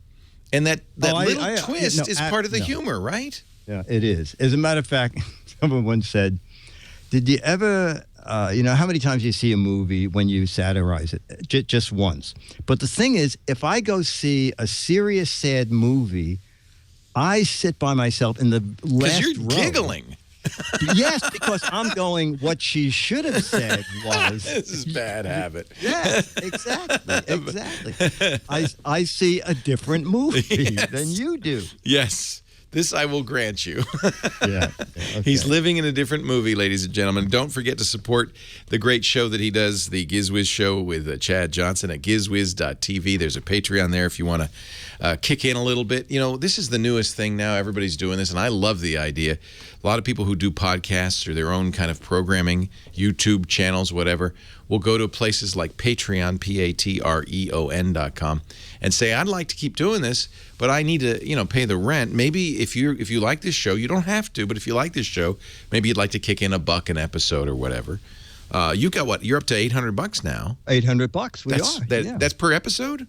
and that little twist is part of the humor, right? Yeah, it is. As a matter of fact, someone once said, "Did you ever, how many times you see a movie when you satirize it? Just once." But the thing is, if I go see a serious, sad movie, I sit by myself in the last row. Because you're giggling. Yes, because I'm going, what she should have said was... This is bad habit. Yes, exactly. I see a different movie than you do. Yes. This I will grant you. Yeah. Okay. He's living in a different movie, ladies and gentlemen. Don't forget to support the great show that he does, the GizWiz show with Chad Johnson at gizwiz.tv. There's a Patreon there if you want to kick in a little bit. This is the newest thing now. Everybody's doing this, and I love the idea. A lot of people who do podcasts or their own kind of programming, YouTube channels, whatever, will go to places like Patreon, Patreon.com, and say, I'd like to keep doing this, but I need to, pay the rent. Maybe if you like this show, you don't have to, but if you like this show, maybe you'd like to kick in $1 an episode or whatever. You got what? You're up to $800 now. $800. That's per episode?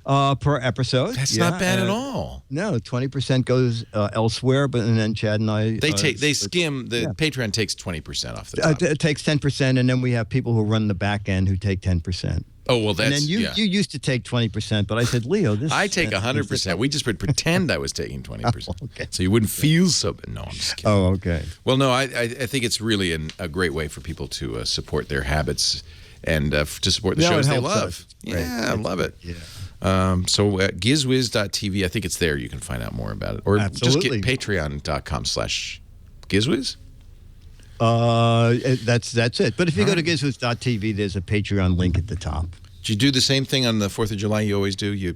Per episode. That's not bad at all. No, 20% goes elsewhere, and then Chad and I... They skim, Patreon takes 20% off the top. It takes 10%, and then we have people who run the back end who take 10%. Oh, well, that's... And then you used to take 20%, but I said, Leo, I take 100%. We just would pretend I was taking 20%. Oh, okay. So you wouldn't feel so... No, I'm just kidding. Oh, okay. Well, no, I think it's really a great way for people to support their habits and to support the shows they love. Yeah, I love it. Yeah. So at gizwiz.tv, I think it's there. You can find out more about it. Or Absolutely. just get patreon.com/gizwiz. That's it. But if you go to gizwiz.tv, there's a Patreon link at the top. Did you do the same thing on the 4th of July you always do?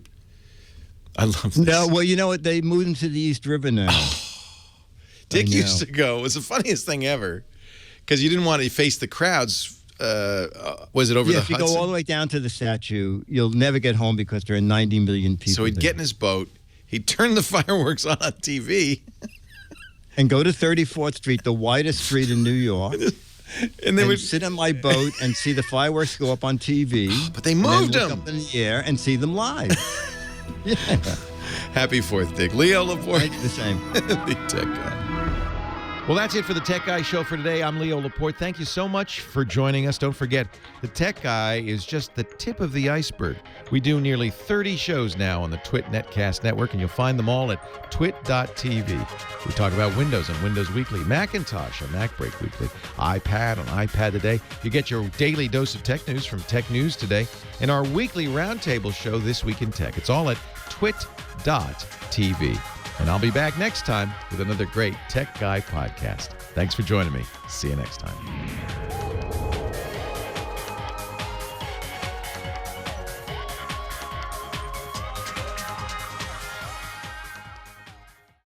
I love this. No, well, you know what? They moved into the East River now. Dick used to go. It was the funniest thing ever because you didn't want to face the crowds. Was it over the Hudson? If you go all the way down to the statue, you'll never get home because there are 90 million people. So he'd get in his boat, he'd turn the fireworks on TV, and go to 34th Street, the widest street in New York, and then sit on my boat and see the fireworks go up on TV. But they moved them up in the air and see them live. Yeah. Happy 4th, Dick. Leo Laporte. The same. The Tech Guy. Well, that's it for the Tech Guy Show for today. I'm Leo Laporte. Thank you so much for joining us. Don't forget, the Tech Guy is just the tip of the iceberg. We do nearly 30 shows now on the Twit Netcast Network, and you'll find them all at twit.tv. We talk about Windows on Windows Weekly, Macintosh on MacBreak Weekly, iPad on iPad Today. You get your daily dose of tech news from Tech News Today, and our weekly roundtable show, This Week in Tech. It's all at twit.tv. And I'll be back next time with another great Tech Guy podcast. Thanks for joining me. See you next time.